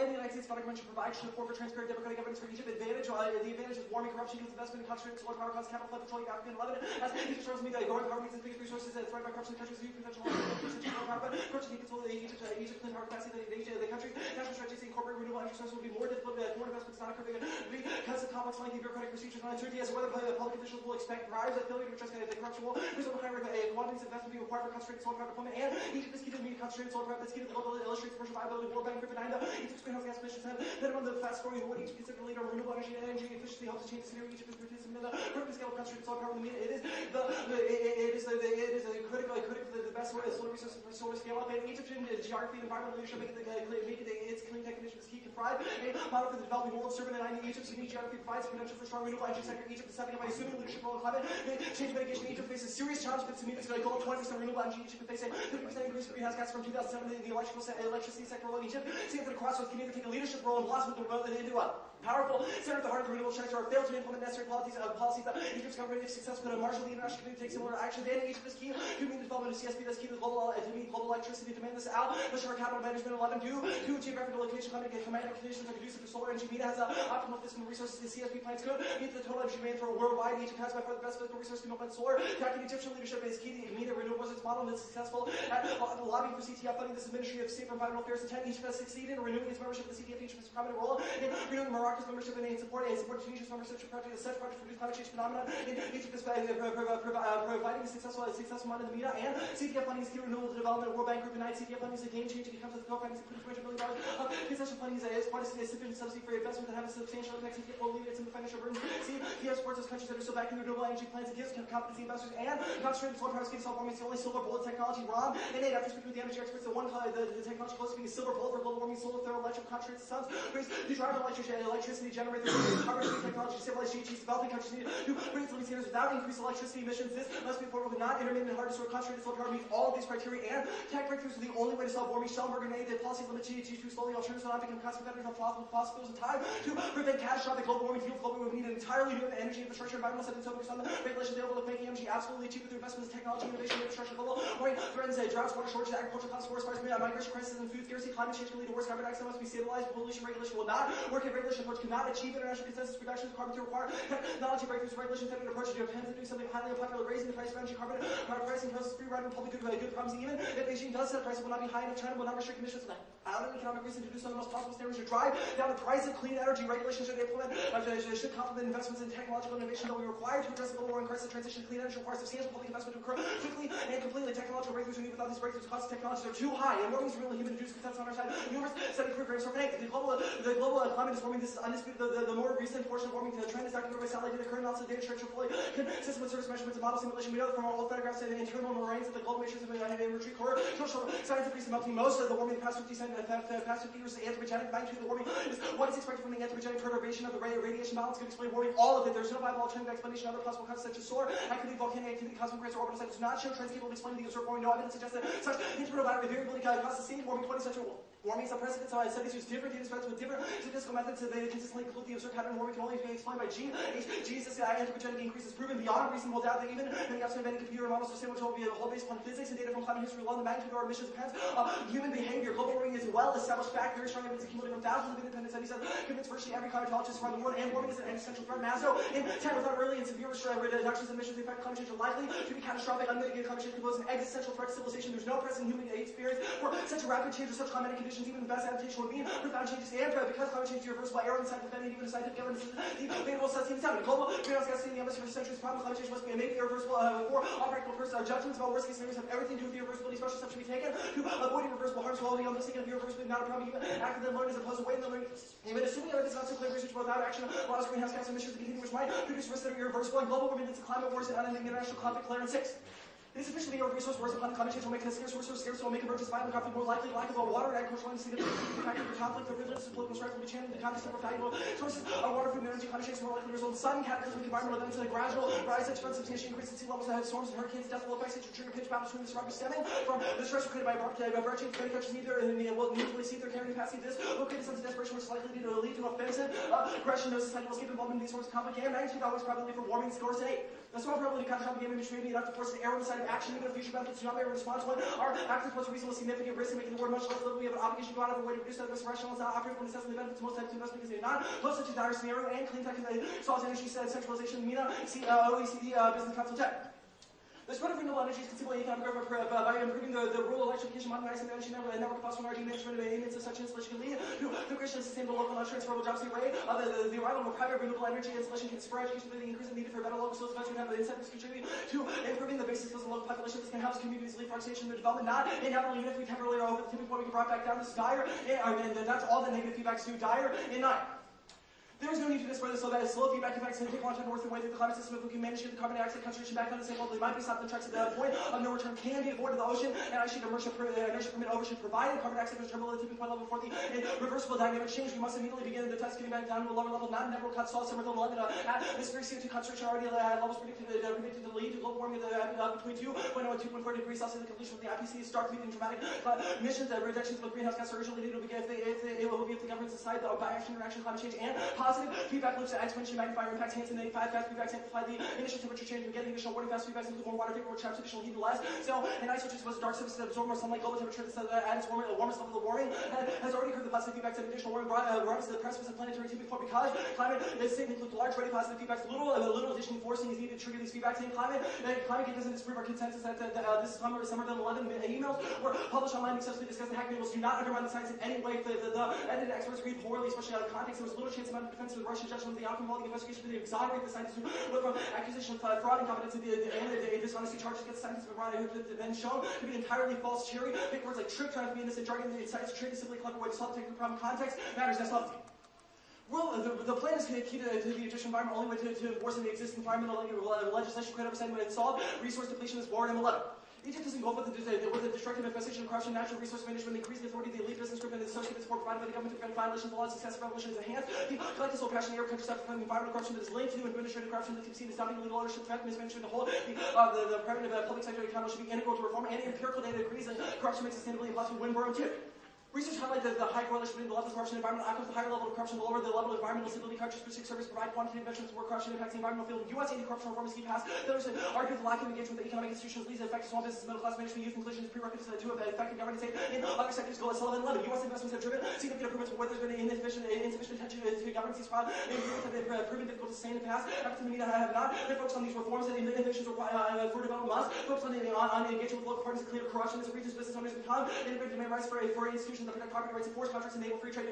land the United States Federal Convention provides to for transparent democratic governance for Egypt. The advantage is warming corruption, youth investment, and concentrating solar power costs, capital flood, petroleum, African, and Lebanon. As Egypt shows me that growing power means its biggest resources and threat by corruption, the country's youth potential, corruption, Egypt's clean power capacity than the country's national strategies to incorporate renewable energy sources will be more difficult, more investments not occurring because of complex, lengthy bureaucratic procedures and uncertainty as to whether public officials will expect bribes that failure to address the corruption will result in higher quantities of investment being required for concentrated solar power deployment, and Egypt is key to meet concentrated solar power that's key to the global illustrates commercial viability of World Bank Group and Egypt's greenhouse gas emissions have been among the fast growing what Egypt considered a leader in renewable energy and energy efficiency helps to change the scenario. Egypt is participant in the critical scale of concentrated solar power in the media. It is a critical the best way of solar resources for solar scale up, and Egyptian geography and environmental leadership make its clean tech conditions key to thrive. A model for the developing world, serving and Egypt's unique geography provides potential for strong renewable energy sector. Egypt is stepping up by assuming leadership role in climate change mitigation. Egypt faces serious challenges to meet its goal of 20% renewable energy. Egypt could face a 50% increase in greenhouse gas from 2007 in the electricity sector role in Egypt. Seeing that the crossroads can either take a leadership role and blossom into a powerful center at the heart of the renewable sector, or fail to implement necessary policies that Egypt's government, if successful, could marshal the international community to take similar action. Then Egypt is key to meet the development of CSP that's key to meet global electricity demand. This out, Bashar capital management 11 due to geographical location, climatic conditions are conducive for solar energy. MENA has optimal fiscal resources. The CSP plans could meet the total energy demand for a worldwide. Egypt has by far the best fiscal resource to implement solar. Tracking Egyptian leadership is key to MENA renewables. Its model is successful at lobbying for CTF funding. This is Ministry of State for Environmental Affairs. 10 Egypt has succeeded in renewing its membership of the CTF. Egypt has a prominent role in renewing Morocco's membership and support Tunisia's membership project. Such projects produce climate change phenomenon. In Egypt is providing a successful mind in the MENA, and CTF funding is key to renewable development. World Bank Group and CTF funding is a game changer. It comes with co-financing $200 billion of concession funding is quite a significant subsidy for investment that have a substantial impact. CTF will alleviate some of the financial burdens. CTF supports those countries that are still backing their renewable energy plans. It gives competency investors and concentrated solar power scheme self-warming. It's the only silver bullet technology. ROM and after speaking with the energy experts, the technology close to being a silver bullet for global warming, solar thermoelectric concentrated suns, the drive electricity generated carbon technology to stabilize GHGs. Developing countries need to bring its living standards without increased electricity emissions. This must be affordable, not intermittent, hard to store, concentrated solar power meets all of these criteria, and tech breakthroughs are the only way to solve warming. Schellenberg and the policy limit GHGs to slowly alternatives will not become cost competitors on fossil fuels in time to prevent catastrophic global warming. Fuel global will need an entirely new energy infrastructure, environmental settings focused on the regulations available to make energy absolutely cheap with investments in technology, innovation, infrastructure, global warming threatens droughts, water shortages, agricultural costs, forest fires, migration crisis, and food scarcity. Climate change can lead to worse. Carbon dioxide must be stabilized. Pollution regulation will not work if regulation approach cannot achieve international consensus. Reductions of carbon to require technology breakthroughs. Regulation tended approach to Japan to do something highly unpopular, raising the price of energy. Carbon pricing poses free ride and public good problems. Even if Beijing does set a price, it will not be high enough. China will not restrict emissions without an economic reason to do so. The most possible standards to drive down the price of clean energy. Regulations should implement should complement investments in technological innovation that will be required to address the global warming crisis. Transition to clean energy requires substantial public investment to occur quickly and completely. Technological breakthroughs are needed. Without these breakthroughs, costs of technologies are too high, and warming is really human-induced consensus on our side. Numerous studies prove very connected. The global climate is warming. This is undisputed. The more recent portion of warming trend is documented by satellite data. Current analysis data structure fully consistent with surface measurements and model simulation. We know from our old photographs and internal moraines that the global emissions have been retreat core. Social science increase in melting. Most of the warming in the past 50 years is anthropogenic. Magnitude of the warming is what is expected from the anthropogenic perturbation of the radiation balance. Could explain warming. All of it. There's no viable alternative explanation. Other possible causes such as solar activity, volcanic activity, cosmic rays, or orbital sites does not show trends capable of explaining the observed warming. No evidence suggests that such intermittent variability causes the same warming 20th century warming is unprecedented. So I said these use different data sets with different statistical methods, so they consistently conclude the observed pattern of warming can only be explained by Jesus. Anthropogenic increase is proven beyond reasonable doubt that even in the absence of any computer models, so which will be a whole based upon physics and data from climate history alone. The magnitude of our emissions depends on human behavior. Global warming is a well-established fact. Very strong evidence accumulated from thousands of independent studies that convince virtually every climatologist around the world. And warming is an existential threat. Maslow, in time without early and severe reductions in emissions, the effect of climate change are likely to be catastrophic. Unmitigated climate change can pose an existential threat to civilization. There's no present human experience for such a rapid change or such climatic conditions. Even the best adaptation would mean profound changes. And because climate change is irreversible, error in scientific method, even scientific evidence is the available substance. Global greenhouse gas in the atmosphere for centuries. Problem climate change must be made irreversible for all practical purposes. Our judgments about worst case scenarios have everything to do with the irreversibility. Special steps should be taken to avoid irreversible harms. While I'm listening to irreversibility, not a problem. Even after the learn as opposed to waiting the learning. Even assuming evidence not so clear research without action, allows greenhouse gas emissions to continue, which might produce risks that are irreversible. And global warming leads to climate wars and unending international conflict. Clarence 6. It is sufficiently a resource wars upon climate change will make a scarce resource scarce, will make emergence violent conflict more likely. Lack of water and agricultural and significant factor for conflict. The religious and political strife will be channeled in the context of valuable sources of water, food, and energy. Climate change is more likely to result in sudden cataclysmic environmental events and a gradual rise in substantial increase in sea levels that have storms and hurricanes, death will effects that trigger pitch battles between the surroundings stemming from the stress created by abrupt change. Many countries will immediately see their carrying capacity. This will create a sense of desperation which is likely to lead to offensive aggression. No society will escape involvement in these forms of conflict. And magnitude always probably for warming scores 8. The small probability of catastrophic game image may be enough to force an error on the side of action, even if future benefits do not bear a response when our actions pose a reasonable significant risk in making the world much less livable. We have an obligation to go out of our way to reduce that risk rationalize not operate when assessing the benefits of most types of investment because they do not pose such a dire scenario, and clean tech solves energy centralization, MENA, OECD, Business Council Tech. The spread of renewable energy is conceivable economic growth by improving the rural electrification, modernizing the energy network, possible energy management of maintenance of such installation can lead to the creation of sustainable local non-transferable jobs. The array of the arrival of a private renewable energy installation can spur education with the increase in need for better local skills. Eventually, have the incentives contribute to improving the basic skills of local population. This can help communities lead forestation and development. Not inevitably, even if we temporarily are over the tipping point, we can brought back down this dire, and that's all the negative feedbacks do dire in 9. There is no need to display this so that slow feedback effects can take a long time to work their way through the climate system. If we can manage to get the carbon dioxide concentration back on the same level, they might be stopped in the tracks at the point of no return can be avoided. The ocean and ice sheet inertia permit overshoot provided carbon dioxide is terminal at the tipping point level for the reversible dynamic change. We must immediately begin the test getting back down to a lower level, not never cut saw summer 11 atmospheric CO2 concentration already at levels predicted to lead to global warming between 2.0 and 2.4 degrees Celsius. The completion of the IPC stark leading dramatic emissions reductions of greenhouse gas are urgently needed if the governments decide by action interaction climate change and positive feedback loops exponentially magnify your impacts, hence, and then fast feedbacks amplify the initial temperature change. We're getting additional warning fast feedbacks include more water vapor, which traps additional heat and less. So, and ice, which is supposed to dark surface that absorb more sunlight, global temperature at its warmest level of the warming, has already occurred. The positive feedbacks and additional warming brought us to the precipice of planetary tipping point because climate is saying include large ready positive feedbacks. Little additional forcing is needed to trigger these feedbacks in climate. Climate doesn't disprove our consensus that this summer 11 emails were published online successfully discussing hack manuals do not undermine the science in any way. The edited experts read poorly, especially out of context. There was little chance amount of defense of the Russian judgment of the outcome of the investigation. They exonerate the scientists who look from accusation of fraud, incompetence, and the dishonesty charges against scientists who have been shown to be entirely false. Cherry pick words like trick, trying to be innocent, jargon, and science trade is simply a clever way to solve the technical problem. Context matters. That's love. Well, the plan is key to the Egyptian environment. Only way to enforce the existing environmental legislation could ever say when it's solved. Resource depletion is warned in 11. Egypt is engulfed with the destructive infestation of corruption, natural resource management, increasing authority of the elite business group, and the associated support provided by the government to prevent violations of the law. Success of revolution is enhanced. The collective soul passion in the Arab countries suffer from environmental corruption that is linked to administrative corruption that can see the stopping illegal ownership threat, mismanagement, the whole. The private public sector economy should be integral to reform, and empirical data agrees that corruption makes sustainability impossible. Winborough too. Research highlights the high correlation between the level of corruption and environmental outcomes. The higher level of corruption, the lower the level of environmental stability. Countries for service provide quantitative measurements of where corruption impacts the environmental field. U.S. anti-corruption reform is key passed. Others argue that the lack of engagement with the economic institutions leads to effective small business, middle class management, youth inclusion is prerequisite to effective governance. In other sectors, go as 11. U.S. investments have driven significant improvements where there's been insufficient attention to governance. These improvements have been proven difficult to sustain in the past. Efforts in the media have not been focused on these reforms and innovations for development must focus on engagement with local partners and clear corruption. This region's business owners become integrated demand rights for institutions that protect property rights. Contracts enable free trade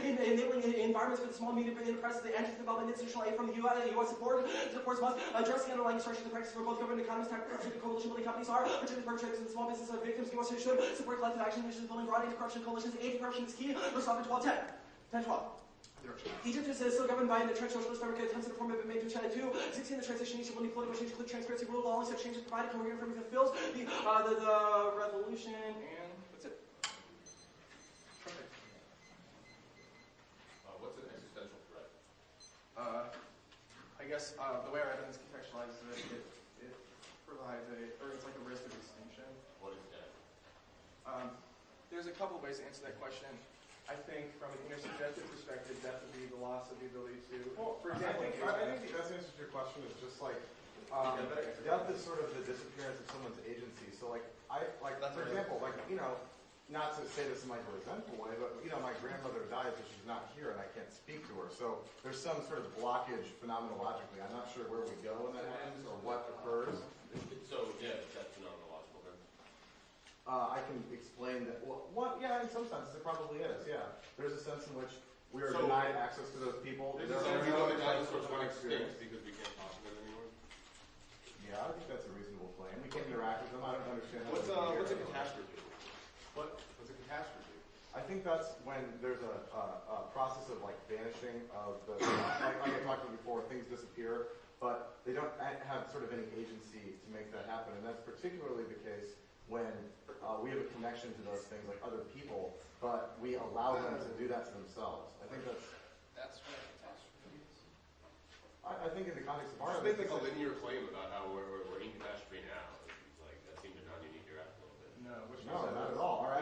enabling environments for the small and medium enterprises. They enter development institutional aid from the U.S. supports must address the underlying structures and practices for both government economies. Coalition building companies are particularly perpetrators and small business victims. The U.S. should support collective action initiatives building broad anti-corruption coalitions. Anti-corruption is key. Let's stop at 12-10. 10-12. Egypt is still governed by an entrenched socialist framework. Attempts to reform have been made to China too. 16. The transition needs to only political change, include transparency, rule of law, only such changes provided coherent framework that fills the revolution, and that's it. What's an existential threat? I guess the way our evidence contextualizes it provides it's like a risk of extinction. What is death? There's a couple ways to answer that question. I think from an intersubjective perspective, death would be the loss of the ability to. Well, for example, I think the best answer to your question is just like death is sort of the disappearance of someone's agency. So for example, not to say this in like a resentful way, but my grandmother died, so she's not here, and I can't speak to her. So there's some sort of blockage phenomenologically. I'm not sure where we go when that happens or what occurs. So yeah, that's phenomenological then. I can explain that. Well, yeah, in some senses it probably is. Yeah, there's a sense in which we are denied access to those people. There's a sense in which dinosaurs went extinct because we can't talk to them anymore. Yeah, I think that's a reasonable claim. We can't interact with them. I don't understand. What's a catastrophe? What's a catastrophe? I think that's when there's a process of like vanishing of the like I talked about before, things disappear, but they don't have sort of any agency to make that happen, and that's particularly the case when we have a connection to those things like other people, but we allow them to do that to themselves. I think that's what a catastrophe is. I think in the context of our make like a linear claim about how we're in catastrophe now. Like that seems to non-unique your app a little bit. No, not at all. Our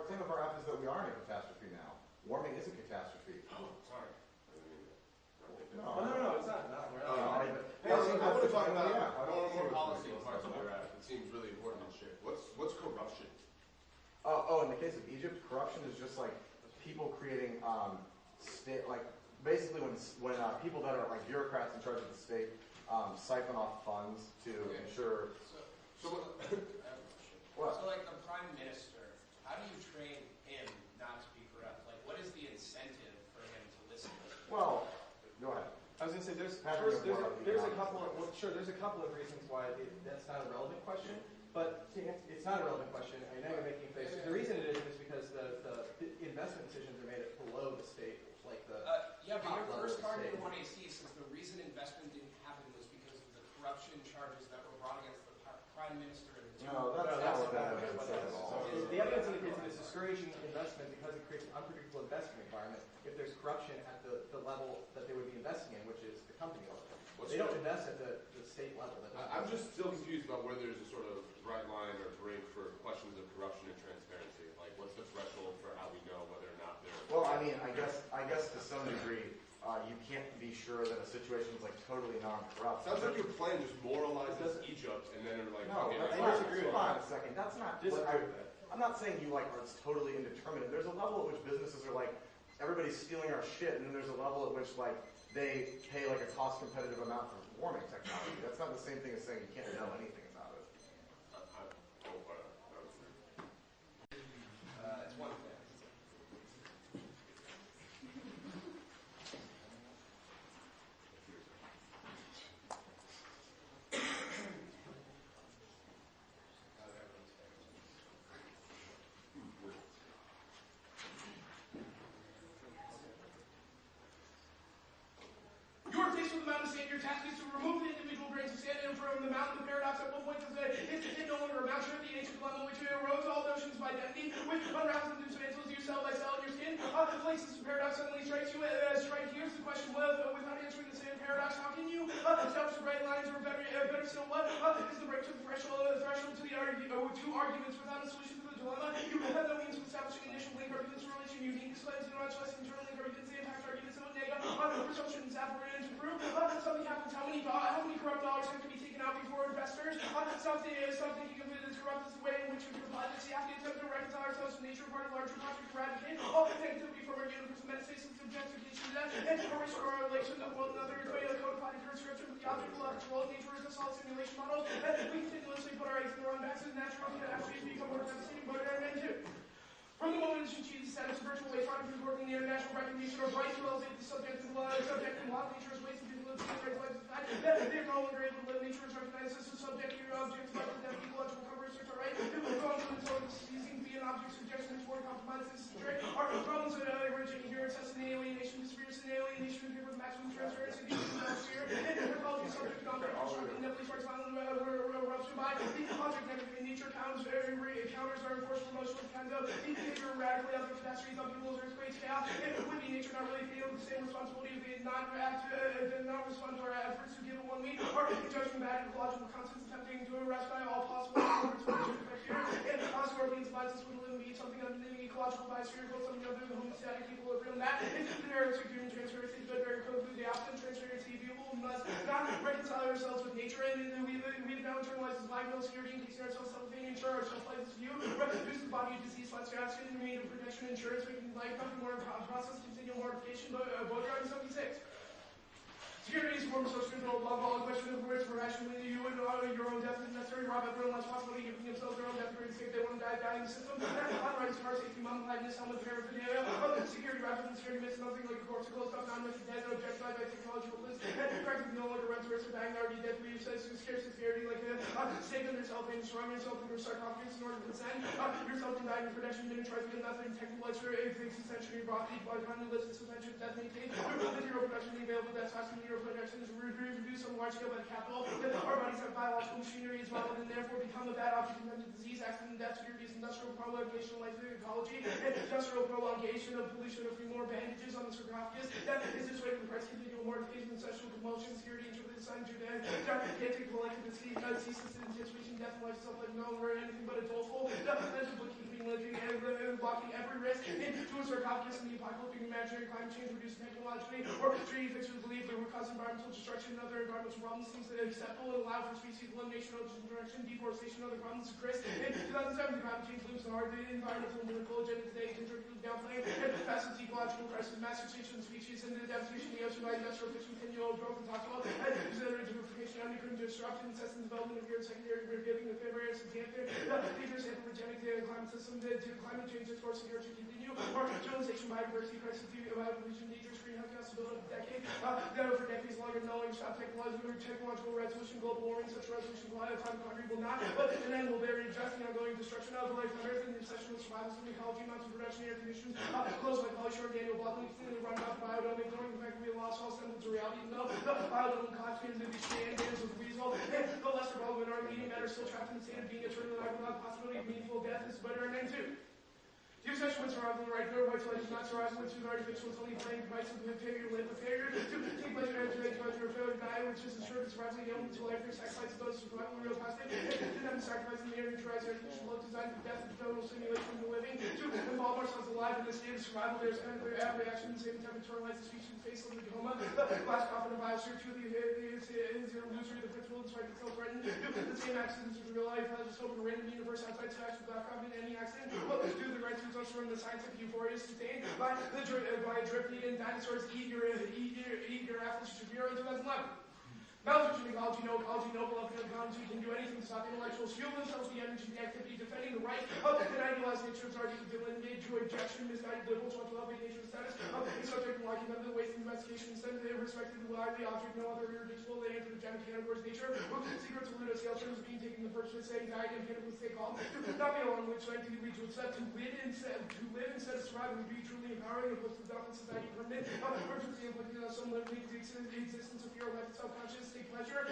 thing of our app is that we are in a catastrophe now. Warming is a catastrophe. Oh, sorry. No, it's not. Housing In the case of Egypt, corruption is just like people creating basically when people that are like bureaucrats in charge of the state siphon off funds to ensure. I have a question. What? So like the prime minister, how do you train him not to be corrupt? Like, what is the incentive for him to listen? Well, go ahead. I was going to say there's a couple of reasons why that's not a relevant question, but it's not a relevant question. I know you're making a face. The reason it is because the investment decisions are made below the state, like the but your first part argument in 1AC says the reason investment didn't happen was because of the corruption charges that were brought against the prime minister. No, that's not what that evidence says at all. The evidence indicates that it's discouraging investment because it creates an unpredictable investment environment if there's corruption at the level that they would be investing in, which is the company level. They don't invest at the state level. I'm just still confused about where there's a sort of bright line or terrain for questions of corruption and transparency. Like, what's the threshold for how we know whether or not they're... Well, I mean, I guess to some degree, you can't be sure that a situation is like totally non-corrupt. Sounds like your plan just moralizes Egypt and then are like... No, okay, hold on a second. That's not... Disagree with that. I'm not saying you like it's totally indeterminate. There's a level at which businesses are like, everybody's stealing our shit, and then there's a level at which like they pay like a cost competitive amount for warming technology. That's not the same thing as saying you can't know anything about it. It's one thing. You are faced with a mountain of sand. Your task is to remove the individual grains of sand from the mountain. The paradox at one point is that it no longer amounts to the ancient dilemma which erodes all notions of identity, which unravels and dismantles you cell by cell in your skin. Places the paradox suddenly strikes you. Here's the question: without answering the same paradox, how can you establish the right lines, or better still, what is the break to the threshold to the two arguments without a solution to the dilemma? You have no means of establishing initial link arguments for relation. You need disclaims and not just internal link arguments, the impact arguments, and presumptions, apparent to prove. Something happens. How many corrupt dollars have to be taken out before investors? Stop thinking of it as corrupt as the way in which we apply this. We have to attempt to reconcile ourselves to nature of our larger project to eradicate all negativity from our universe, metaphysics, objectification, and a restore our relation to one another. It's way to codify the description of the object of control. Nature is a solid simulation model, and we continuously put our eggs in the wrong backs, and naturally become more devastating, but and two. From the moment that she established a virtual waste product is working the international recognition of rights to elevate the subject and law nature is waste and people live in rights the fact that they are no longer able to live. Nature is recognized as a subject to your object, but that ecological coverage are right. It will go on to until it's ceasing to be an object suggestion toward compromise. This is trade. Our problems are originating here, assessing alienation, conspiracy and alienation, with maximum transparency, fear, and ecology subject to object, inevitably starts violent eruption by the object negative in nature counters are enforced promotional kinds of behavior radically other catastrophes, upheavals, earthquakes, chaos. It would be nature not really feeling the same responsibility if they did not respond to our efforts to give it 1 week, or in judgment bad ecological constants attempting to arrest by all possible efforts and scorpions finds us would live and be something other than ecological biosphere, something other than homeostatic equilibrium. That is the narrow human transparency, but very quickly the opposite transparency. People must not reconcile ourselves with nature, and we've now internalized this life, no security, increasing ourselves self-fame, ensure our shelf life is view, reduce the body of disease, less oxygen, remain of protection, insurance, making life nothing more in process, continual mortification, but driving 76. Security is a form of social control, above all, a question of words for rationally you and your own death is necessary, rob everyone less possibility, giving themselves their own death, great escape, they want to die in the system, unrights, car safety, mom, gladness, helmet, paraphernalia, security, rather than security, miss nothing like a corpse, a closed up, non-missing dead, objectified by technological bliss, practically no longer runs risk of dying, already dead, we says scarce security, like saving yourself and destroying yourself in your sarcophagus in order to consent, yourself in dying in protection, didn't try to get nothing, technical extra, existential, your body, by kindness, suspension, death maintained, with hero production, available, that's asking hero production is reduced on large scale by the capital. Our bodies have biological machinery as well, and therefore become a bad object of disease, accident, death, security, industrial prolongation of life, ecology, industrial prolongation of pollution of 3 more bandages on the sarcophagus. That is this way to the price continual mortification, sexual compulsion, security, interpreted sign, gigantic collective ceases in situation, death, life, self, like no longer anything but a doleful, mental bookkeeping, living, and blocking every risk into a sarcophagus in the apocalyptic imaginary climate change reduced technologically, or treating fixers believe that would cause environmental destruction and other environmental problems seems acceptable and allow for species elimination, ocean direction, deforestation, and other problems. Chris, in 2007, the climate change looms the hard environmental and political agenda today to downplay massive ecological crisis, mass extinction of species, and the devastation of the ocean by industrial fiction, continual growth, and talks about desertification, unequal disruption, incessant development of your secondary giving the various dangerous anthropogenic climate system, climate change discourse here to continue, or civilization, biodiversity crisis, evolution, dangerous greenhouse gas build up decade, for decades longer, knowing stop technological resolution, global warming, such resolution, climate boundary will not, but an end will vary, adjusting ongoing destruction of the life on Earth, and the obsession with survival, ecology, amounts of production, air conditions, close like Polly Shore, Daniel Baldwin, completely run out of biodome, ignoring the fact that we lost all semblance of reality, even though the biodome costumes and the standards of the weasel, the lesser Baldwin are medium matter still trapped in the state of being eternally alive without possibility of meaningful death is better an end too. The obsession with survival, the right to white flight is not survival, which is artificial, it's only playing device with the failure, live with failure, to take pleasure and to pleasure, failure to die, which is assured survival, young to life, your sacrifice of those survival, real plastic, to them sacrificing the air, neutralize air condition, low design for death, and total simulation of the living, to involve ourselves alive in the state of survival, there's kind of a reaction, the same time internalize the species in the face of the coma, the glass coffin of biosphere, truly is illusory, the principle despite itself threatened, the same accidents of real life, has a scope of a random universe outside slash with glass coffin, any accident, do the right to from the scientific euphoria sustained by drifting in dinosaurs, eager athletes to Shapiro in 2011. Malnutrition, ecology, no beloved ecology can do anything to stop intellectuals fuel themselves the energy, the activity, defending the right of an idealized nature of already delineated to objection, misguided liberals want to elevate nature's status of a subject and locking them to the waste of investigation instead of respecting the lively object, no other irreducible than anthropogenic categories nature, secrets of Ludo scale terms being taken the first with saying died and cannabis stay calm, not be alone which strength to lead to accept to live instead of survive and be truly empowering opposed to death in society permanent, urgency inflicted on some limiting the existence of fear of life and self-conscious, take pleasure,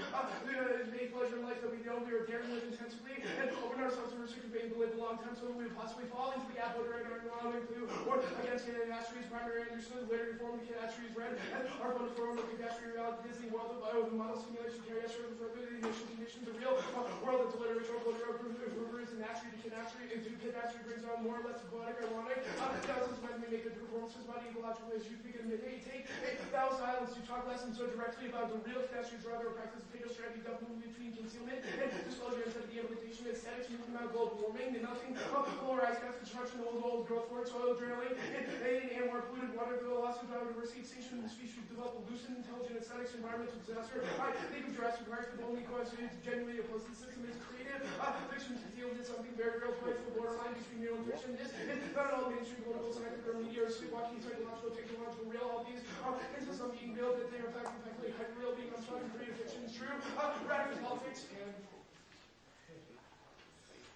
make pleasure in life that we know we are daring live intensively, and open ourselves to restricted being to live a long time so that we would possibly fall into the gap order and our knowledge or against catastrophes, primary understood, later reformed catastrophes read, and our bonus form of catastrophe reality Disney world of model simulation carry us further the initial conditions of real world that's literature, rivers and naturally to catastrophe brings on more or less poetic, ironic, thousands of men make the performances about ecological issues begin to take thousands islands to talk less and so directly about the real catastrophes rather a practice of fatal strategy doubling between concealment and disclosure instead of the implementation of aesthetics moving about global warming, the melting of polar ice caps, construction of old growth forests, oil drilling, and more polluted water, the loss of biodiversity, extinction of the species develop loosened, intelligent aesthetics, environmental disaster. I think of Jurassic Park, the only question is genuinely opposed to the system is creative. Fiction concealed is something very real, place the borderline between real and fiction. This is not at all mainstream political, scientific, or media, or sleepwalking, psychological, technological, real. All these insist on being real, that they are effectively hyper-real, being unspun, creative fiction is true. Radical politics and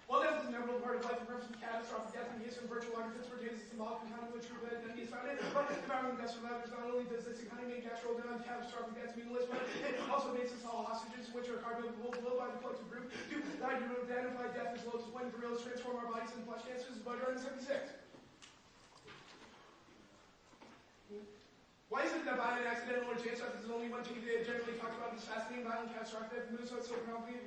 while death is an inevitable part of life, the purpose of catastrophic death in the case of virtual arguments pertains to symbolic and kind of which true identity is founded. But environment death survivors not only does this economy make natural death, catastrophic deaths meaningless, but it also makes us all hostages, which are carbon below by the collective group. To identify death as lowest point for real is transform our bodies into flesh dancers by Jordan 76. Why is it that violent accidental or chance death is the only one generally talked about as fascinating, violent, catastrophic death moves us so profoundly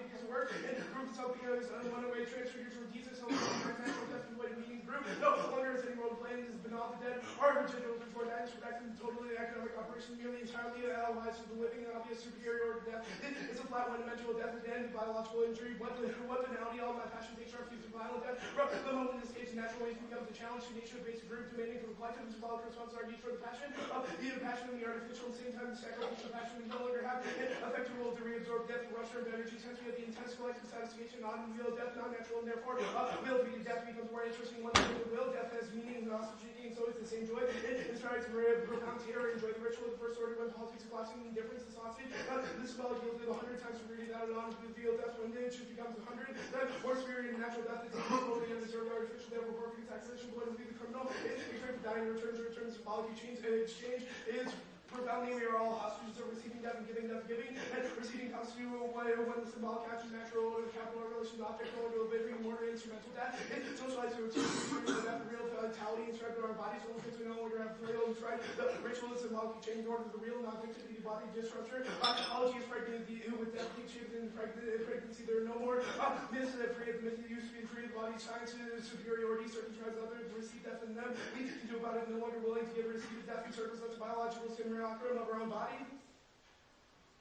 because it works, and proves itself because one way transfigures from Jesus, so natural death is what it means group. No longer is any role playing as banal the dead, are original before that is protecting totally economic operation, merely entirely allies to the living and obvious superior to death. It's a flat one-dimensional death at the end, biological injury, what banality, all my passion takes refuge in violent death. The moment in this case, natural ways becomes a challenge to nature, basic group demanding from the collective, as well as response to our need for the passion. The passion and the artificial, at the same time, the sacrificial passion we no longer have effective role to reabsorb death and rupture of energy, since we have the intense collective satisfaction, non-real death, non-natural, and therefore will to be death becomes more interesting once the will. Death has meaning and oxygen, so it's the same joy. It inspires profound terror, enjoy the ritual of the first order when politics are collapsing, indifference is sausage. This symbolic yield to the 100 times repeated out and on to the real death when it should becomes 100. More superior and natural death is only undeserved artificial, therefore perfect taxation, blood will be the criminal. Expect dying returns symbolic exchange is profoundly we are all hostages of receiving death and giving, and receiving comes to when the symbolic action, natural order, capital relation, object order, living, order, instrumental death. It's socialized to experience the death, real vitality inscribed in our bodies, so because we no longer have frail inscribed. The ritual is symbolic change in order to the real non-activity body disruptor. Biology is pregnancy with death, shaped in pregnancy. There are no more myths that free of the myth that used to be free of the body. Science is superiority, circumcised others, receive death in them. We can do about it, no longer willing to give or receive death in circles. That's biological simulacrum of our own body.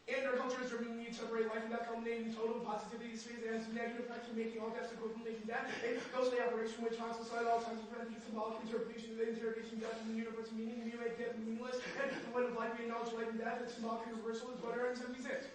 And our culture is driven to separate life and death, culminating in total positivity, space, and negative effects of making all deaths equivalent, making death a ghostly operation which haunts society all times, preventing symbolic interpretation of the interrogation death in the universe, meaning you make death meaningless, and the point of life being knowledge, life and death, and symbolic reversal is 176.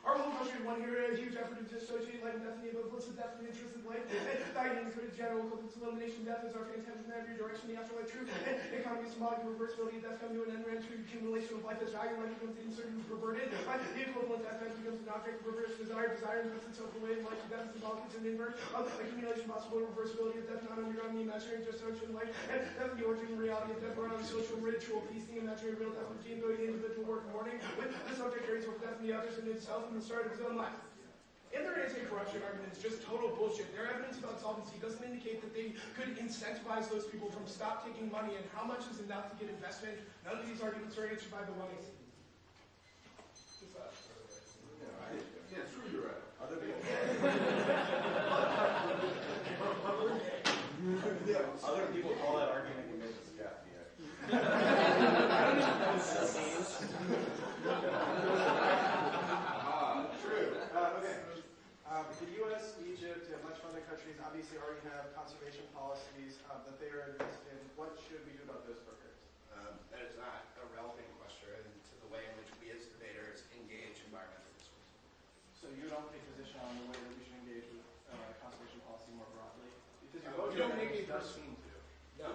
Our whole country is one here, a huge effort to dissociate life and death, and the equivalence of death and the interest of life, and dying is general equivalence of elimination. Death is our fantastic in every direction, the afterlife truth, and economy is symbolic reversibility of death come to an end, ran to accumulation of life as value, life becomes inserted and perverted, the equivalent death becomes an object of reverse desire, desire invests itself away in life, and death is symbolic, it's an inverse of accumulation, possible reversibility of death, not underground the imaginary destruction of life, and death the origin and reality of death, around the social ritual, feasting, imaginary real death routine, though the individual work and mourning, with the subject carries over death and the others and himself and the start of his own life. And their anti-corruption argument is just total bullshit. Their evidence about solvency doesn't indicate that they could incentivize those people from stop taking money, and how much is enough to get investment. None of these arguments are answered by the money. Yeah, it's true, you're right. Other people call that argument you made this gap. True. Okay. The U.S., Egypt, and much other countries obviously already have conservation policies that they are invested in. What should we do about those programs? That is not a relevant question to the way in which we as debaters engage environmental discourse. So you don't take a position on the way that we should engage with conservation policy more broadly? Because You don't make me seem to. No,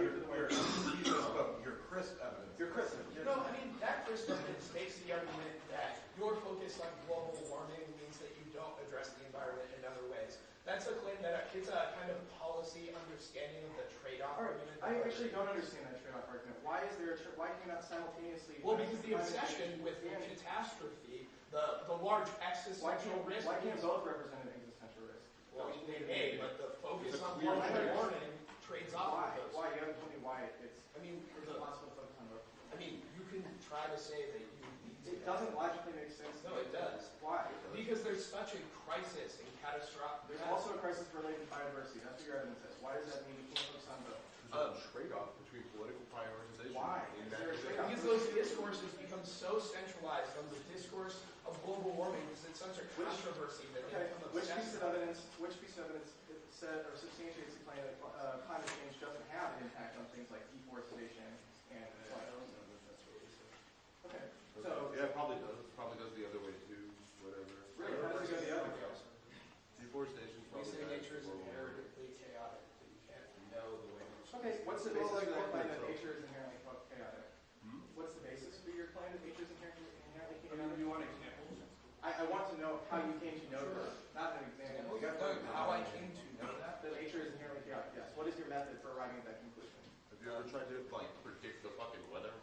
You're crisp evidence. You're crisp. No, I mean, that first evidence makes the argument that your focus on global warming means that you don't address the environment in other ways. That's a claim that it's a kind of policy understanding of the trade-off argument. I actually don't understand that trade-off argument. Why is there why can you not simultaneously... Well, because the obsession with the catastrophe, the large existential risk... Why can't both represent an existential risk? Well, they may, but the focus on global warming trades off with those. Why? You haven't told me why it's... I mean, it's impossible to focus on both. I mean, you can try to say that you need to... It doesn't logically make sense. No, it does. Why? Because there's such a crisis and catastrophic... There's also a crisis related to biodiversity. That's what your evidence says. Why does that mean we can't focus on both? There's a trade-off between political prioritization. Why? And Is there a trade-off? Because those discourses become so centralized from the discourse of global warming because it's such a controversy that they become Which obsessed. piece of evidence said or substantiates the claim that climate change doesn't have an impact on things like deforestation and Okay. So yeah, it probably does. It probably does the other way too. Whatever. really, how does it go the other way? Deforestation. We say nature is inherently chaotic, but you can't know the way in which... Okay, what's the basis for your claim that nature is inherently chaotic? What's the basis for your claim that nature is inherently chaotic? You want examples? I want to know how you came to know that. Not an example. How I came to know that? That nature is inherently chaotic, yes. What is your method for arriving at that conclusion? Have you ever tried to predict the fucking weather?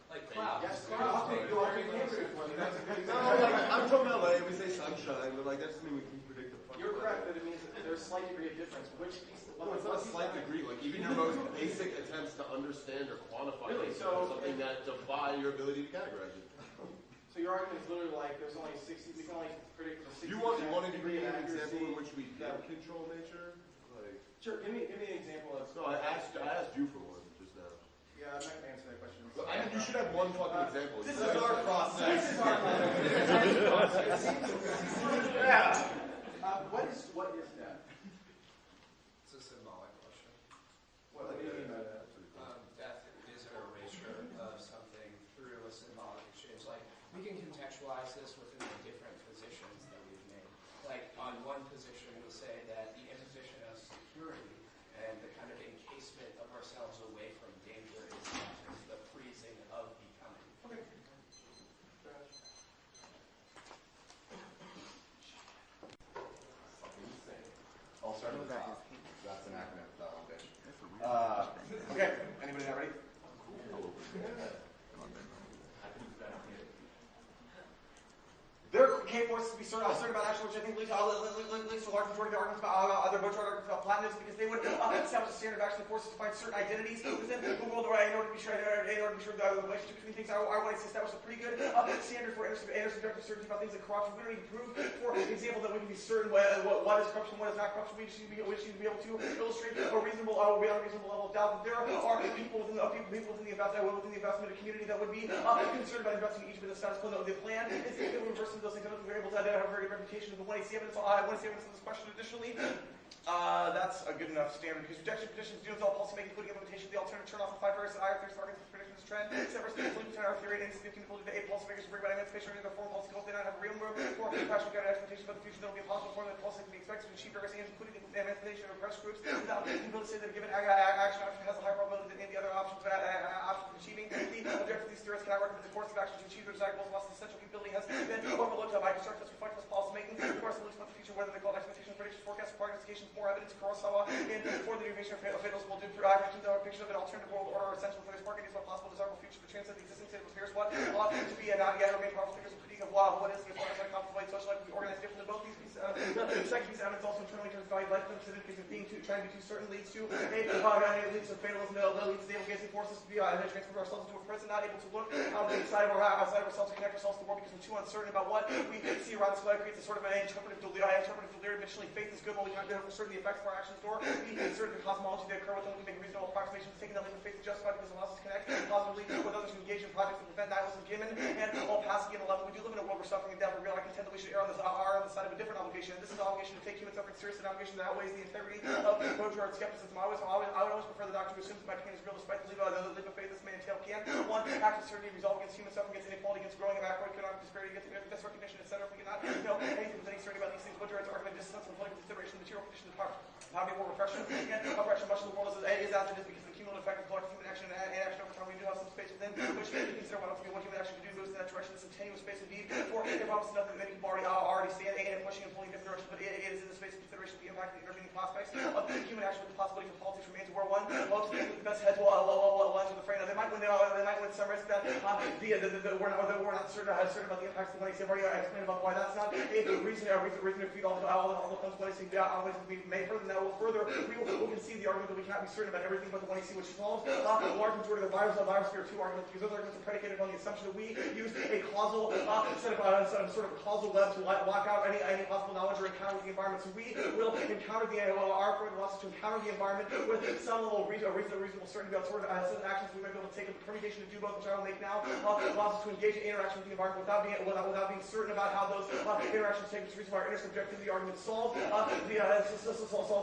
Like clouds. Yes, Clouds. you already answered for me. That's a good No, example. I'm from LA. We say sunshine, but that doesn't mean we can predict the fucking You're weather. correct that it means that there's a slight degree of difference. Which piece? No, it's not a slight degree. Even your most basic attempts to understand or quantify Really? things So- are something that defy your ability to categorize it. So your argument is literally like there's only 60. We can only predict the 60. You want to give me of an example in accuracy. which we did control nature? Sure. Give me an example of. No, I asked you for one just now. Yeah, I'm not going to answer that question. You should have one fucking example. This is our process. This is our process. Yeah. What is that? It's a symbolic question. What do you mean by that? Death is an erasure of something through a symbolic exchange. Like, we can contextualize this within the different positions that we've made. Like, on one position, we say that the imposition of security and the kind of encasement of ourselves away from danger is the freezing of becoming. Okay. I'll start with the top. That's an acronym for that one, bitch. Okay, anybody not ready? K forces to be certain about action, which I think leads to a large majority of the arguments about other majority of platinums, because they would establish a standard of action that forces to find certain identities within the world in order to be sure the relationship between things. I want to establish a pretty good standard for intersubjective certainty about things like corruption. We don't even prove, for example, that we can be certain what is corruption, what is not corruption. We just need to be able to illustrate a reasonable level of doubt that there are people within the investment community that would be concerned about investing in each of the status quo. The plan is to reverse those things. I don't think we're able to have a very good reputation. But when I see evidence on this question, additionally, that's a good enough standard, because rejection petitions do involve policymaking, including implementation of the alternative turn-off of 5 various and IR theories targeting this prediction of this trend. Several states including IR theory and significant ability to aid policymakers to bring about emancipation or their foreign policy goals. They don't have a real room for rational guided expectations about the future that will be impossible for them. The policy can be expected to achieve various aims, including the emancipation of oppressed groups, without the ability to say that a given action option has a high probability than any other option of achieving the objective of these theories. Cannot recommend the course of action to achieve their desired goals unless the essential capability has been overlooked by constructive reflective policymaking. Of course, the about the future, whether they call expectations, predictions, forecasts, prognostications, more evidence, Kurosawa, and for the derivation of fatals will do through actions of a picture of an alternative world order essential for this market is what possible desirable future to transcend the existing state of affairs. What ought to be and not yet remain powerful figures of critique of what is the importance of conflict, social life, we organize differently. Both these pieces, the second piece of evidence also internally turns value life considered because of being trying to be too certain leads to leads to fatalism, leads to the against forces to be transfer ourselves into a prison, not able to look outside of ourselves to connect ourselves to the world because we're too uncertain about what we see around us. So that creates a sort of an interpretive delirium. Additionally, faith is good when we can know for certain the effects of our actions, or we can certain the cosmology that occur within we can make reasonable approximations. Taking that leap of faith is justified because it allows us to connect positively with others who engage in projects that prevent nihilism, Gimen, and opacity and 11. We do live in a world where suffering and death are real. I contend that we should err on the side of a different obligation. And this is an obligation to take human suffering seriously, an obligation that outweighs the integrity of bourgeois skepticism. I would always prefer the doctor who assumes that my pain is real despite the leap of faith this may entail. Can one act of certainty resolve against human suffering, against inequality, against growing of macroeconomic disparity, against recognition, etc. If we cannot know anything with any certainty about these things, Woodward's argument distance from political consideration, material conditions of poverty, war, repression, and oppression. Much of the world is as it is because of the cumulative effect of collective human action and action over time. We do have some space within which we consider what human action can do moves in that direction. This continuous space indeed, for it promises nothing that many people already stand and pushing and pulling in different directions, but it is in the space of consideration of the impact of the intervening prospects of human action with the possibility for politics remains where one hopes the best heads will align with the frame. Now, they might win some risk that we're not certain about the impacts of the money. I've already explained about why that's not a reason to feed all the funds when I say always be made further than that. Further, we will concede the argument that we cannot be certain about everything but the one you see which solves a large majority of the virus sphere 2 arguments, because those arguments are predicated on the assumption that we use a causal set of sort of causal web to lock out any possible knowledge or encounter with the environment. So we will encounter our process to encounter the environment with some level of reasonable certainty about sort of actions we might be able to take a permutation to do both, which I will make now, allows us to engage in interaction with the environment without being certain about how those interactions take us to reason our intersubjectivity argument solve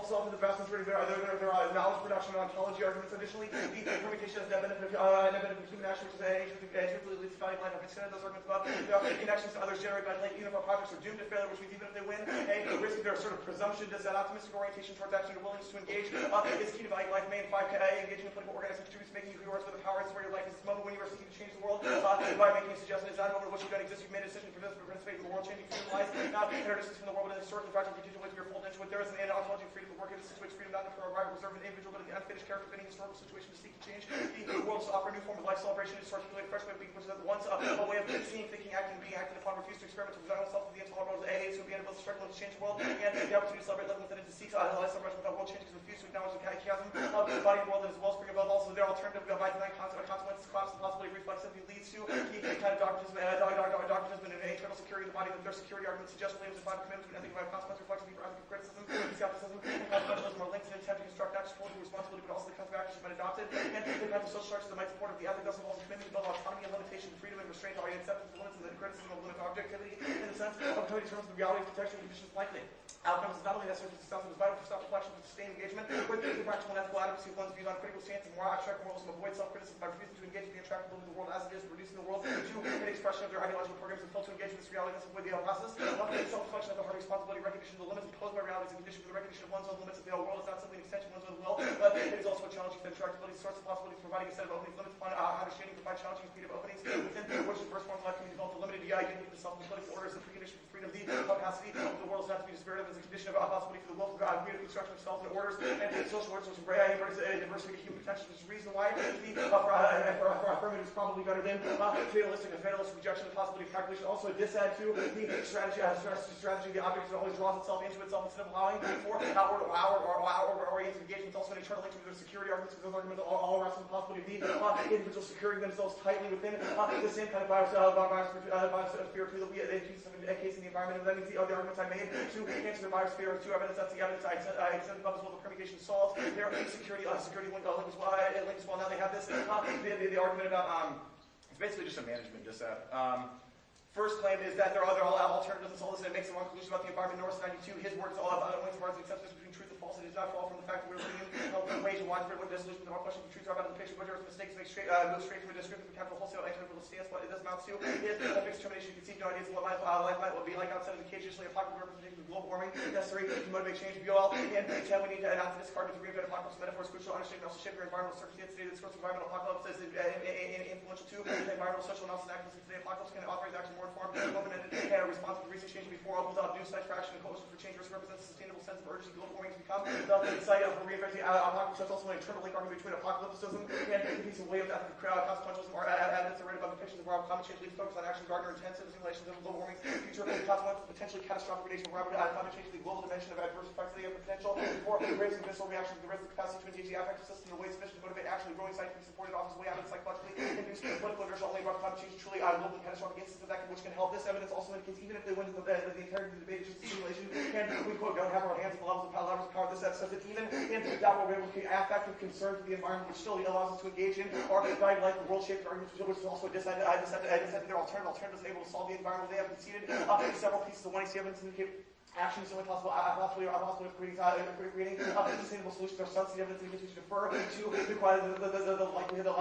solve the vast majority of their knowledge production and ontology arguments. Additionally, the permutation has net benefit of human action, which is typically leads to value line. I've extended those arguments about connections to others generated by like even if our projects are doomed to failure, which means even if they win, a risk of their sort of presumption does that optimistic orientation towards action and willingness to engage is key to value life. Main 5 engaging in political organizing contributes making you yours with the power is where your life is. This moment when you are seeking to change the world by making a suggestion is not a moment in which you don't exist. You've made a decision to participate in the world changing freedom lies, not introductions from the world, but in historically fragile contingent ways we are folded into it. There is an ontology of freedom of work in this situation, freedom not for a right reserved individual, but in the unfinished character of any historical situation to seek to change the world to offer a new form of life celebration, to articulate a fresh way of being, which is at once a way of seeing, thinking, acting, being acted upon, refuse to experiment, to present oneself to the intolerable as aids, to be able to struggle to change the world, and the opportunity to celebrate living within it, to seek life celebration without world changes, refuse to acknowledge the chiasm of the body of the world that is wellspring above also their alternative by denying consequences, collapse, the possibility of reflexivity leads to the kind of dogmatism and an internal security of the body that their security arguments suggest claims and five commitments to nothing about consequence, reflexivity, criticism, skepticism, and consequentialism are linked in an attempt to construct not just political responsibility, but also the kinds of actions that have been adopted, and the kinds of social structures that might support it. The ethic thus involves a commitment to build autonomy and limitation, freedom and restraint, already acceptance of limits, and the criticism of limit objectivity in the sense of coming to terms with the reality of protection conditions likely. Outcomes is not only necessary to sustain, but is vital for self-reflection, to sustained engagement with the practical and ethical adequacy of one's views on critical stance and moral abstract moralism, avoid self-criticism by refusing to engage with the intractability of the world as it is, reducing the world to an expression of their ideological programs and fail to engage with this reality. This avoid the process of self-reflection of the hard responsibility, recognition of the limits imposed by realities and conditions for the recognition of one's own limits of the whole world is not simply an extension of one's own will, but it is also a challenging set of intractability, source of possibilities, providing a set of openings, limits upon understanding, provide challenging speed of openings within which the first forms of life can be developed, a limited unity of the self and political order is the precondition for freedom. The capacity of the world is not to be despaired of as a condition of possibility for the will of God, creative construction of self and orders, and social orders which embrace diversity of human potential. There's a reason why for affirmative is probably better than fatalistic rejection of the possibility of calculation. Also, a disadd to the strategy, the object that always draws itself into itself instead of allowing for outward-oriented engagement. It's also an internal link to the security arguments, because those arguments all rest on the possibility of the individual securing themselves tightly within the same kind of biosphere that we encase in the environment. And that means the arguments I made to answer the biosphere is two evidence. That's the evidence I accepted above as well. The permutation solves their security link as well. Now they have this the argument about it's basically just a management dissent. First claim is that there are other alternatives and all this, and it makes the wrong conclusion about the environment. North 92, his words all about links bars, the acceptance between truth and falsity does not fall from the fact that we're living in wage and widespread dissolution. The wrong question of truth are about the picture, but there are mistakes move straight from a descriptive and capital wholesale anti-liberal stance. What it does amount to is a fixed determination to conceive no ideas of what life might be like outside of the cage, usually a popular representation of global warming necessary to motivate change. BOL and 10, we need to not to discard with the reinvent apocalypse metaphors, crucial understanding and also shape your environmental circumstance. Today, the discourse of environmental apocalypse is influential too. Environmental, social, and also activism today. Apocalypse can operate actually more informed, open-ended, and a response to recent change before opens up new sites for action and coalition for change. Risk represents a sustainable sense of urgency. Global warming has become the site of reinventing apocalypse. There's also an internal link argument between apocalypticism and a piece of way of ethical consequentialism or evidence that right above depictions of climate change leads focus on action Gardner intensive simulations of global warming's future consequences, potentially catastrophic relation of climate change to the global dimension of adverse effects. They have the potential for raising visceral reactions to the risk capacity to engage the affective system in a way sufficient to motivate actually growing scientific supported off his way out of psychologically induced political inertia only about climate change truly global catastrophic instances that which can help. This evidence also indicates even if they win the entirety of the debate, it's just a simulation, and we quote don't have our hands on the levels of power. This says that even in that we're able to affect with concern for the environment, which still allows us to engage in our guide like the world shaped arguments, which is also a dissent. Their alternatives able to solve the environment. They have conceded several pieces of 180 evidence indicate actions only possible of creating sustainable solutions are substantive evidence indicates we should defer to the likelihood of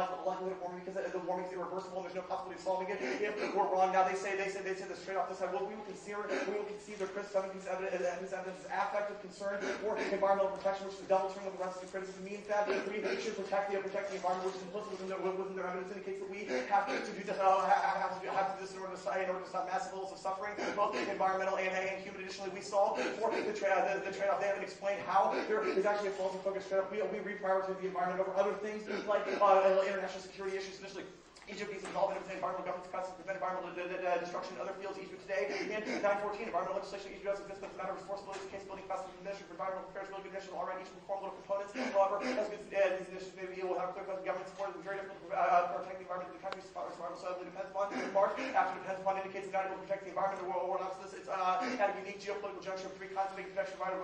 warming because the warming is irreversible and there's no possibility of solving it. If we're wrong, now they say this straight off the side. Well, we will concede their criticism of these evidence is affective concern for environmental protection, which is a double turn of the rest of the criticism means that we should protect the environment, which is implicit within their evidence indicates that we have to do this have to do this in order to stop massive levels of suffering, both environmental and human. Additionally, we solve for the trade-off. They haven't explained how there is actually a policy focused trade-off. We reprioritize the environment over other things like international security issues. Initially, Egypt needs involvement in environmental governance cuts to prevent environmental destruction in other fields. Egypt today, in 914, environmental legislation, Egypt does exist, but it's a matter of responsibility, capability, capacity, and Ministry for Environmental Affairs, really good initiative. All right, each will form little components. However, as good as these initiatives maybe will have clear government support, it's very difficult to protect the environment. The country's survival solely depends upon March. After depends upon indicates not able to protect the environment. The world wants this. It's at a unique geopolitical juncture of three continents, making protection of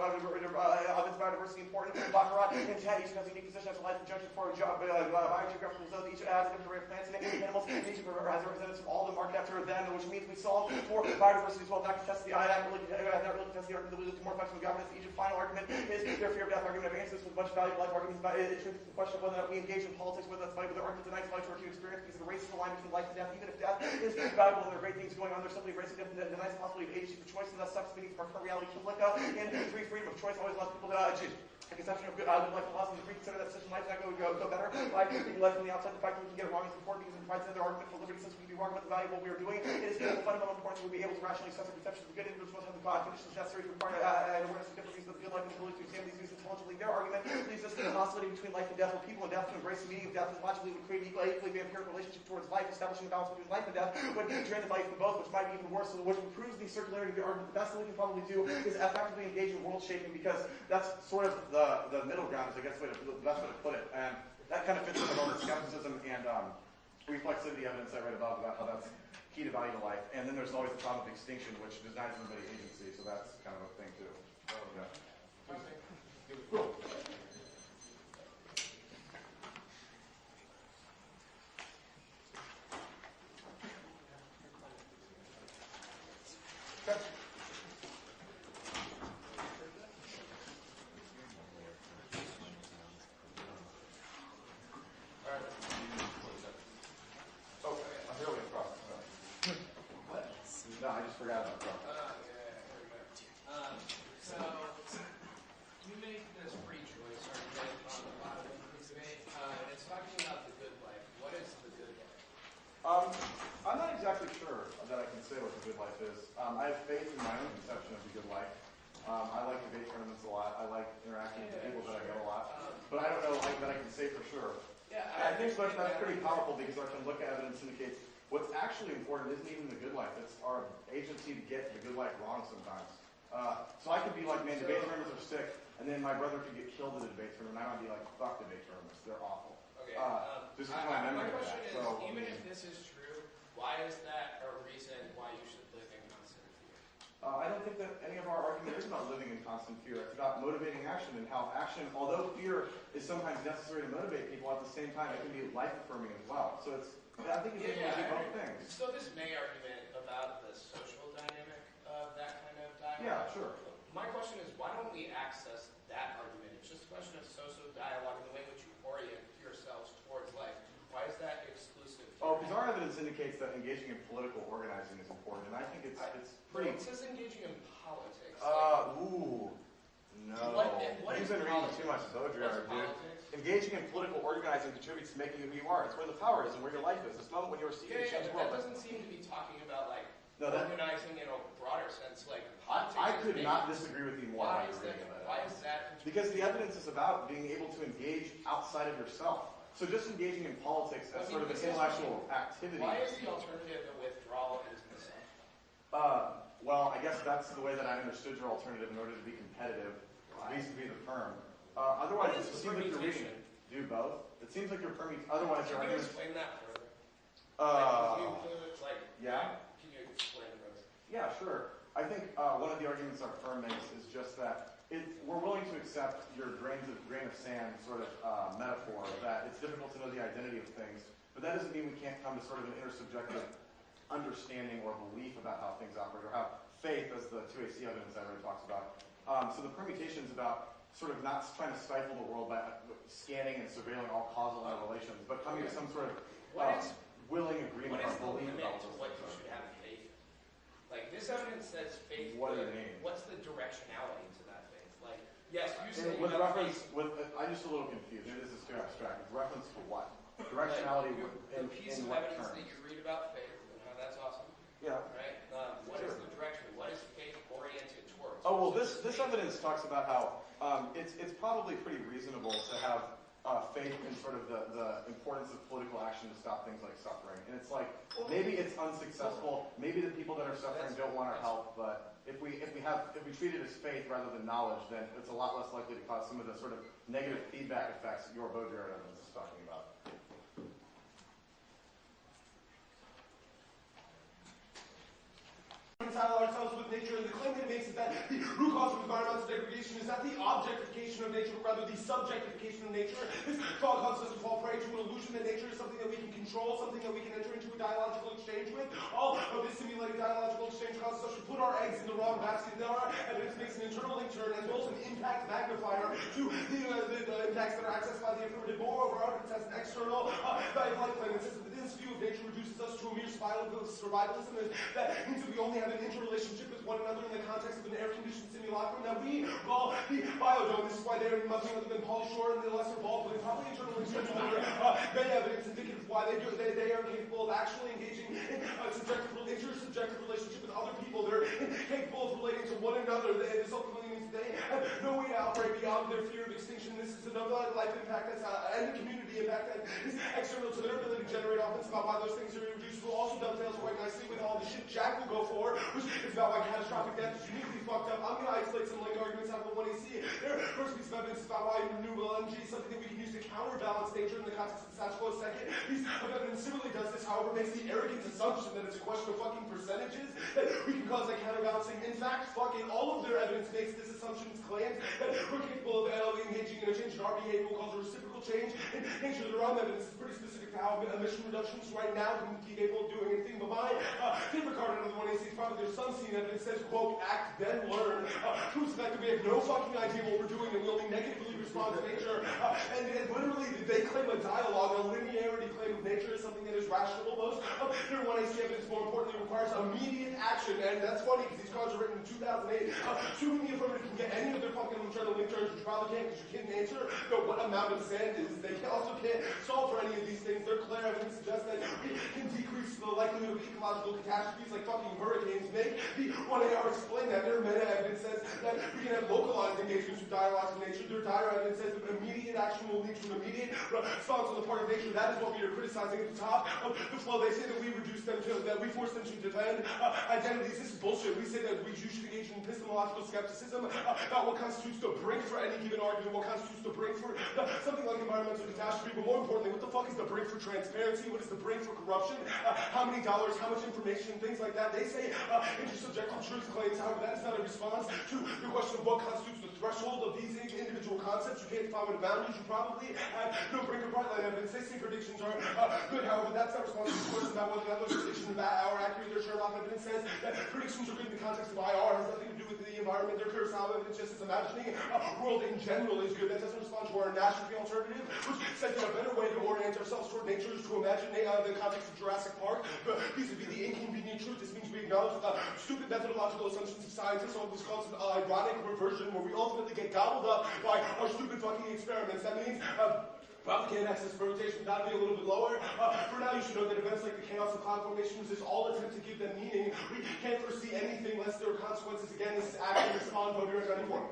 its biodiversity important. Baccarat and Ted, each has a unique position as a life junction for biogeographical zones. Each has a different array of plants and animals. Each has representatives from all the market after them, which means we solve for biodiversity as well. Not contest the argument that we look to more flexible governance. Each final argument is their fear of death argument. I've answered this with a bunch of valuable life arguments about it. It's the question of whether or not we engage in politics, whether that's fight with the argument denies life to our human experience because of the racist line between life and death. Even if death is valuable and there are great things going on, there's simply racist death and denies the possibility of agency for choice, and that sucks beneath our current reality. And free freedom of choice always allows people to a conception of good life allows them to reconsider that decision. Life not go better. By thinking life from the outside, the fact that we can get it wrong is important because it provides another argument for liberty. Since we can be wrong about the value of what we are doing, it is of fundamental importance that we be able to rationally assess our perceptions of good. Individuals must have the conditions necessary to require awareness of different views of the field life and ability to examine these views intelligently. Their argument leads us to the hostility between life and death, where people and death to embrace the meaning of death is logically would create an equally vampiric relationship towards life, establishing a balance between life and death, would drain the value from both, which might be even worse. So which improves the circularity of the argument. The best thing we can probably do is effectively engage in world shaping because that's sort of the middle ground is the best way to put it. And that kind of fits with all the skepticism and reflexivity evidence I read above about how that's key to value to life. And then there's always the problem of extinction, which denies anybody agency. So that's kind of a thing too. Yeah. Cool. What? No, I just forgot about that. Yeah, here we go. So I think that's pretty powerful because I can look at evidence indicates what's actually important isn't even the good life. It's our agency to get the good life wrong sometimes. So I could be like, man, debate tournaments are sick, and then my brother could get killed in a debate tournament, and I might be like, fuck debate tournaments, they're awful. Okay. This is my My memory of question that. is, So, even if this is true, why is that a reason why you should live in constant fear? I don't think that any of our argument is about living in constant fear. It's about motivating action and how action, although fear is sometimes necessary to motivate people, at the same time it can be life-affirming as well. So I think it's able to do both things. So this May argument about the social dynamic of that kind of dialogue. Yeah, sure. My question is, why don't we access that argument? It's just a question of social dialogue and the way in which you orient yourselves towards life. Why is that exclusive? Oh, because our evidence indicates that engaging in political organizing is important, and I think it's pretty. It says engaging in politics. No. What You've is been reading politics? too much Baudrillard, dude. Politics? Engaging in political organizing contributes to making you who you are. It's where the power is and where your life is. This moment when you receive it change the but world. that doesn't seem to be talking about like No, that- organizing in a broader sense. Like politics. I could not disagree with you more Why about is the that? reading of that. Why is that? Because the evidence is about being able to engage outside of yourself. So just engaging in politics as sort of an intellectual activity. Why is the alternative a withdrawal into the self? Well, I guess that's the way that I understood your alternative in order to be competitive, vis-a-vis the firm. Otherwise, What it is seems like you're reading. permutation? Do both. It seems like you're permuting. Otherwise, your Can you argument. explain that further? Yeah. Can you explain further? Yeah, sure. I think one of the arguments our firm makes is just that we're willing to accept your grain of sand sort of metaphor that it's difficult to know the identity of things, but that doesn't mean we can't come to sort of an intersubjective understanding or belief about how things operate, or how faith, as the 2AC evidence I already talks about. So the permutation is about sort of not trying to stifle the world by scanning and surveilling all causal interrelations, but coming to some sort of willing agreement or belief about those what you should have faith in? Like this evidence says faith. What do you mean? What's the directionality to that faith? Like, yes, you say with you have reference, faith. I'm just a little confused. Maybe this is too abstract. With reference to what? Directionality The piece in of what evidence terms? that you read about faith and how that's awesome, Yeah. right? What is the direction? What is faith oriented towards? Oh well, this evidence talks about how it's probably pretty reasonable to have faith in sort of the importance of political action to stop things like suffering. And it's like maybe it's unsuccessful. Maybe the people that are suffering don't want our help. But if we treat it as faith rather than knowledge, then it's a lot less likely to cause some of the sort of negative feedback effects that your Baudrillard evidence is talking about. Reconcile ourselves with nature, and the claim that it makes is that the root cause of environmental degradation is not the objectification of nature, but rather the subjectification of nature. This thought causes us to fall prey to an illusion that nature is something that we can control, something that we can enter into a dialogical exchange with. All of this simulated dialogical exchange causes us to put our eggs in the wrong basket. There are evidence makes an internal link turn as well as an impact magnifier to the impacts that are accessed by the affirmative. Moreover, our evidence has an external valuable claim that says that this view of nature reduces us to a mere survivalism that means that we only have an interrelationship with one another in the context of an air-conditioned simulacrum that we call the biodome. This is why they are nothing other than Pauly Shore and the lesser Ball, but probably internally many evidence indicative of why they are capable of actually engaging in a intersubjective relationship with other people. They're capable of relating to one another. This ultimately means they have no way to operate beyond their fear of extinction. This is another life impact and a community impact that is external to their ability to generate offense. About why those things are irreducible also dovetails quite nicely with all the shit Jack will go for, which is about why catastrophic death is uniquely fucked up. I'm going to isolate some link arguments out of the 1AC. Their first piece of evidence is about why renewable energy is something that we can use to counterbalance nature in the context of the status quo. Second piece of evidence similarly does this, however, makes the arrogant assumption that it's a question of fucking percentages, that we can cause that counterbalancing. In fact, fucking all of their evidence makes this assumption. It's claims that we're capable of engaging in a change in our behavior will cause a reciprocal change in nature. Their own evidence is pretty specific to how emission reductions right now can be capable of doing anything. But my favorite card under the 1AC is probably there's some scene evidence says, quote, act, then learn. Proves the fact that we have no fucking idea what we're doing and we only negatively respond to nature. And literally, they claim a dialogue, a linearity claim of nature is something that is rational. Most of their 1AC evidence, more importantly, requires immediate action. And that's funny because these cards are written in 2008. Assuming the affirmative can get any of their fucking internal link terms, which probably can't because you can't answer what amount of sand is. They also can't solve for any of these things. Their clear evidence suggests that we can decrease the likelihood of ecological catastrophes like fucking hurricanes. Make the 1AR explain that. Their meta evidence says that we can have localized engagements with dialogues of nature. Their dire evidence says that immediate action will lead to an immediate response on the part of nature. That is what we are criticizing at the top of the flow. They say that we reduce them to, that we force them to defend identities. This is bullshit. We say that you should engage in epistemological skepticism about what constitutes the brink for any given argument, what constitutes the brink for something like environmental catastrophe, but more importantly, what the fuck is the brink for transparency? What is the brink for corruption? How many dollars, how much information, things like that. They say intersubjective truth claims, however, that is not a response to the question of what constitutes the threshold of these individual concepts. You can't define what a boundary. You probably have no brink or bright line evidence. They say predictions are good, however, that's not responsive to the question about whether those predictions are accurate. Their Sherlock evidence says that predictions are good in the context of IR. It has nothing to do with the environment. Their Kurosawa evidence just is imagining a world in general is good. That doesn't respond to our Nashville alternative, which says that a better way to orient ourselves toward nature is to imagine the context of Jurassic Park. But vis-a-vis the inconvenient truth, this means we acknowledge stupid methodological assumptions of scientists, or what's called an ironic reversion, where we ultimately get gobbled up by our stupid fucking experiments. That means probably can't access fermentation. That'd be a little bit lower. For now, you should know that events like the chaos of cloud formations is all attempt to give them meaning. We can't foresee anything less there are consequences. Again, this is action, respond, vote, or uniform.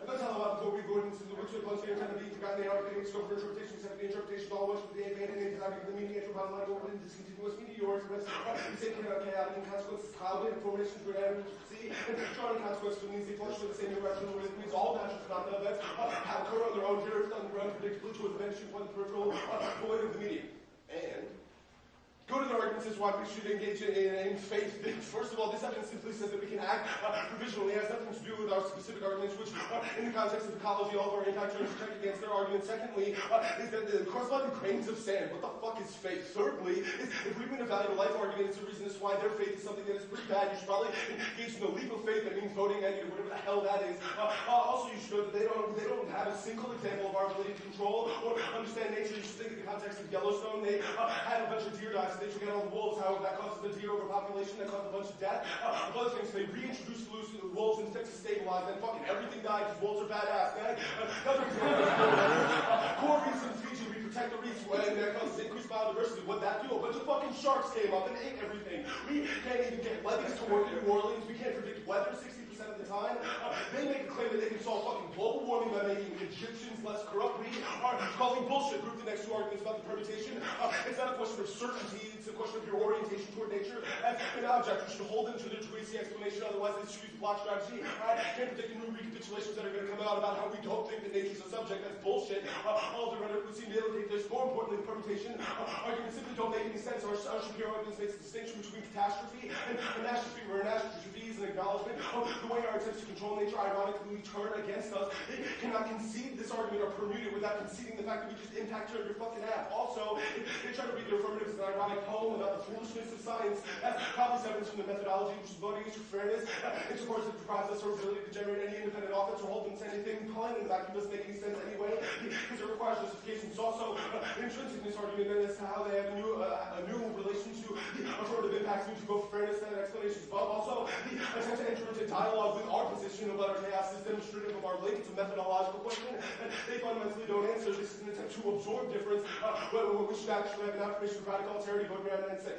I'm going to tell about before we go into the which ones here intend to be forgotten. They are getting scope for interpretation, except the interpretation all much for the abandoned and designing the meaning, anthropological, and discontinuous meaning, yours, the same chaotic consequences, clouded formations, we're able to see, and drawing consequences from these, they function in the same direction, where it means all natural phenomena events have occurred on their own, here, unpredictably to a vanishing point, the peripheral void of the medium. And go to the arguments as why we should engage in faith. First of all, this evidence simply says that we can act provisionally. It has nothing to do with our specific arguments, which in the context of ecology, all of our impact terms check against their arguments. Secondly, is that the corresponding grains of sand. What the fuck is faith? Thirdly, is if we win a value of life argument, it's a reason as to why their faith is something that is pretty bad. You should probably engage in a leap of faith. That means voting negative, whatever the hell that is. Also, you should know that they don't have a single example of our ability to control or understand nature. You should think in the context of Yellowstone. They had a bunch of deer die, so they took out all the wolves. However, that causes the deer overpopulation, that caused a bunch of death. Other things, they reintroduced the wolves instead to stabilize, then fucking everything died because wolves are badass, man. Another example is core reefs in Fiji, we protect the reefs, and that causes increased biodiversity. What'd that do? A bunch of fucking sharks came up and ate everything. We can't even get levees to work in New Orleans. We can't predict weather 60% of the time. They make a claim that they can solve fucking global warming by making Egyptians less corrupt. We are calling bullshit. Group the next two arguments about the permutation. It's not a question of certainty, it's a question of your orientation toward nature. As an object, you should hold them to their Twissy explanation, otherwise they should use block strategy. Can't predict the new recapitulations that are going to come out about how we don't think that nature's a subject. That's bullshit. All the rhetoric would seem to indicate this. More importantly, the permutation arguments simply don't make any sense. Our Shapiro evidence makes a distinction between catastrophe and anastrophe, where anastrophe is an acknowledgement of the way our attempts to control nature ironically turn against us. They cannot concede this argument or permute it without conceding the fact that we just impact your fucking app. Also, they try to read their affirmative as an ironic poem about the foolishness of science. That's probably evidence from the methodology, which is voting against fairness. It supports the process or ability to generate any independent offense or hold them to anything. Calling in the vacuum doesn't make any sense anyway, because it requires justification. It's also intrinsic in this argument as to how they have a new relation to the affirmative impacts due to both fairness and explanations above. Also, the attempt to enter into dialogue with our position of utter chaos is demonstrative of our link. It's a methodological question, and they fundamentally don't answer. This is an attempt to absorb difference, we should actually have an affirmation of radical alterity, vote around 9-6.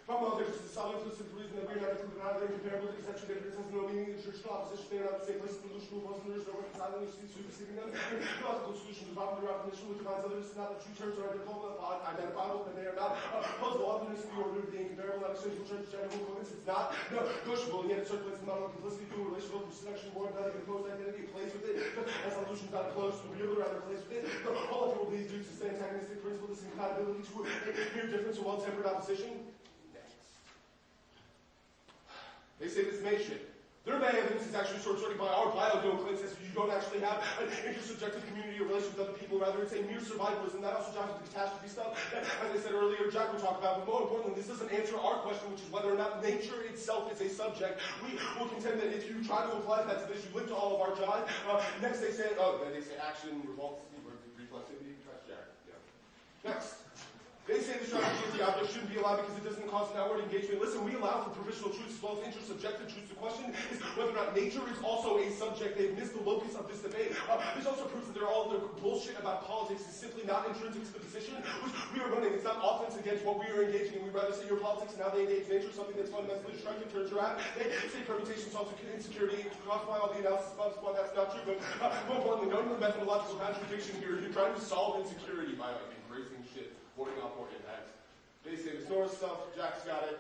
Fundamental difference is solid for the simple reason that we are not included either incomparable. The conceptual difference has no meaning in the traditional opposition. They are not the same place in the solution of opposing. There is no reconciling which seems to be receiving them. The logical solution is often their definition, which defines others. Not that two terms are identifiable, but they are not opposable. Otherness in the order of the incomparable, not essential terms, general equivalence. It's not negotiable, and yet it circulates the model of complicity through relational seduction, more value, imposed identity, plays with it. As solution is not close to the real, rather plays with it. All of it will lead due to the antagonistic principle, this incompatibility to a mere difference or well-tempered opposition. They say this may shit. Their main evidence is actually short-circuited by our biodome claim says you don't actually have an intersubjective community or relation with other people. Rather, it's a mere survivalism. That also drives the catastrophe stuff that, as I said earlier, Jack will talk about. But more importantly, this doesn't answer our question, which is whether or not nature itself is a subject. We will contend that if you try to apply that to this, you live to all of our jive. Next, they say action, revolt, reflexivity. Jack. Yeah. Next. They say the strategy is the object shouldn't be allowed because it doesn't cause an outward engagement. Listen, we allow for provisional truths as well as intersubjective truths. The question is whether or not nature is also a subject. They've missed the locus of this debate. This also proves that they're all bullshit about politics is simply not intrinsic to the position which we are running. It's not offense against what we are engaging in. We'd rather say your politics and how they engage nature, something that's fundamentally destructive towards your app. They say permutations also insecurity, caused by all the analysis above squad. That's not true, but more importantly, no methodological contradiction here. You're trying to solve insecurity by like embracing shit, voting off more impacts. They say the Snorri stuff, Jack's got it.